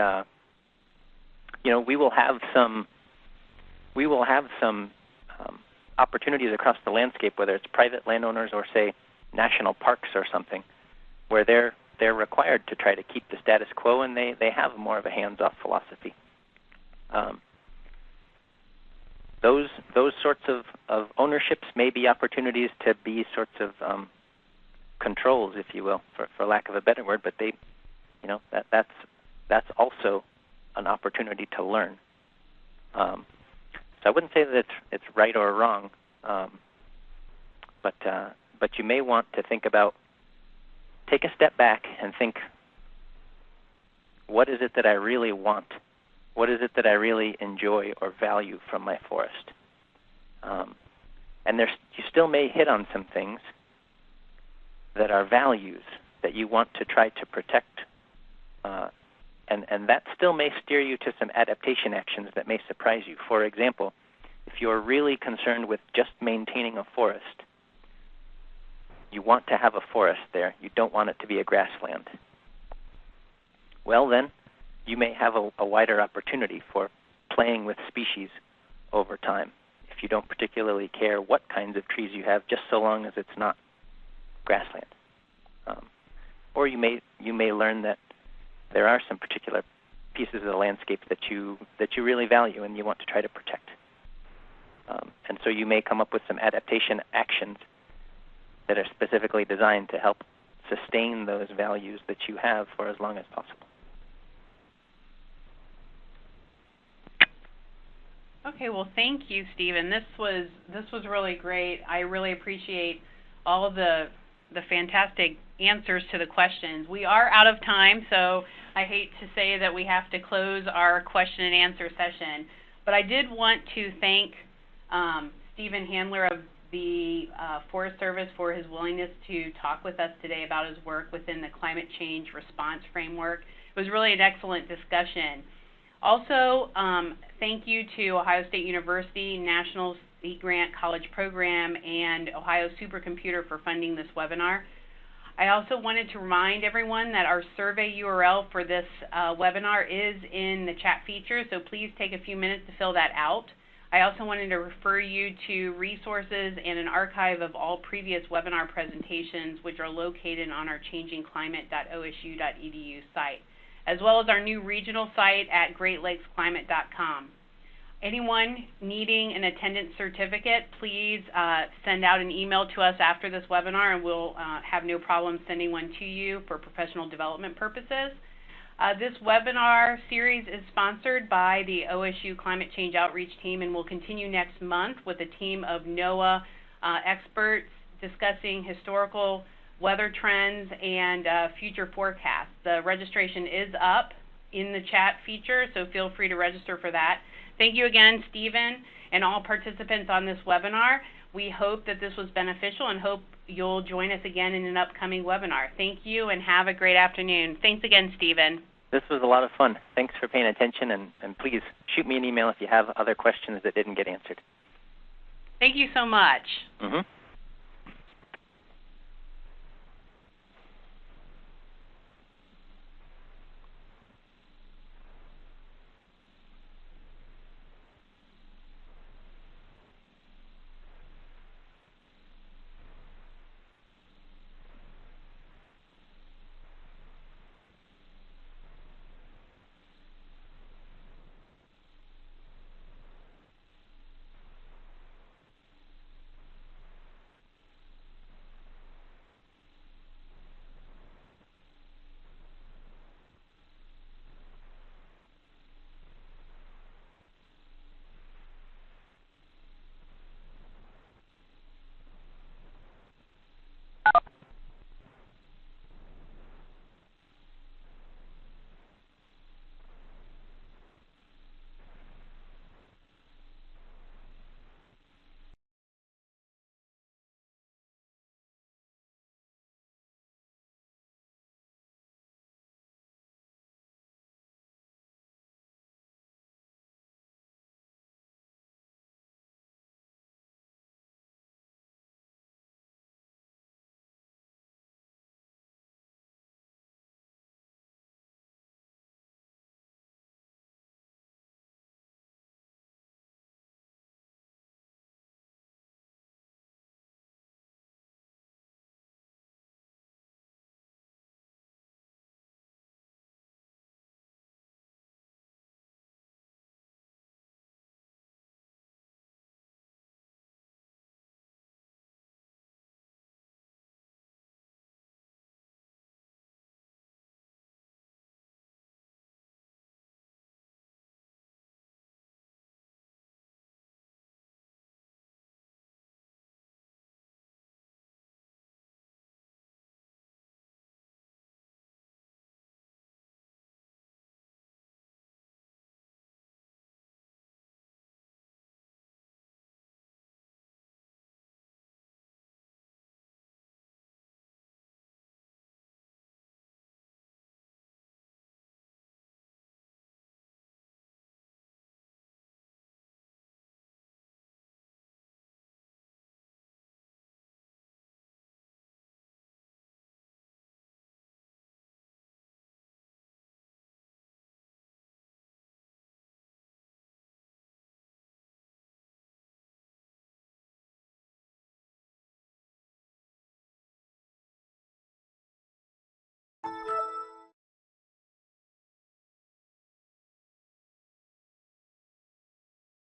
will have some opportunities across the landscape, whether it's private landowners or say national parks or something, where they're required to try to keep the status quo, and they have more of a hands-off philosophy. Those sorts of ownerships may be opportunities to be sorts of controls, if you will, for lack of a better word, but that's also an opportunity to learn. So I wouldn't say that it's right or wrong, but you may want to think about, take a step back and think, what is it that I really want? What is it that I really enjoy or value from my forest? And you still may hit on some things that are values that you want to try to protect, and that still may steer you to some adaptation actions that may surprise you. For example, if you're really concerned with just maintaining a forest, you want to have a forest there. You don't want it to be a grassland. Well, then, you may have a wider opportunity for playing with species over time if you don't particularly care what kinds of trees you have, just so long as it's not grassland. Or you may learn that there are some particular pieces of the landscape that you really value and you want to try to protect. And so you may come up with some adaptation actions that are specifically designed to help sustain those values that you have for as long as possible. Okay, well, thank you, Stephen. This was really great. I really appreciate all of the fantastic answers to the questions. We are out of time, so I hate to say that we have to close our question and answer session. But I did want to thank Stephen Handler of the Forest Service for his willingness to talk with us today about his work within the climate change response framework. It was really an excellent discussion. Also, thank you to Ohio State University, National Sea Grant College Program, and Ohio Supercomputer for funding this webinar. I also wanted to remind everyone that our survey URL for this webinar is in the chat feature, so please take a few minutes to fill that out. I also wanted to refer you to resources and an archive of all previous webinar presentations, which are located on our changingclimate.osu.edu site, as well as our new regional site at greatlakesclimate.com. Anyone needing an attendance certificate, please send out an email to us after this webinar, and we'll have no problem sending one to you for professional development purposes. This webinar series is sponsored by the OSU Climate Change Outreach Team and will continue next month with a team of NOAA experts discussing historical weather trends and future forecasts. The registration is up in the chat feature, so feel free to register for that. Thank you again, Stephen, and all participants on this webinar. We hope that this was beneficial and hope you'll join us again in an upcoming webinar. Thank you and have a great afternoon. Thanks again, Stephen. This was a lot of fun. Thanks for paying attention, and please shoot me an email if you have other questions that didn't get answered. Thank you so much. Mm-hmm.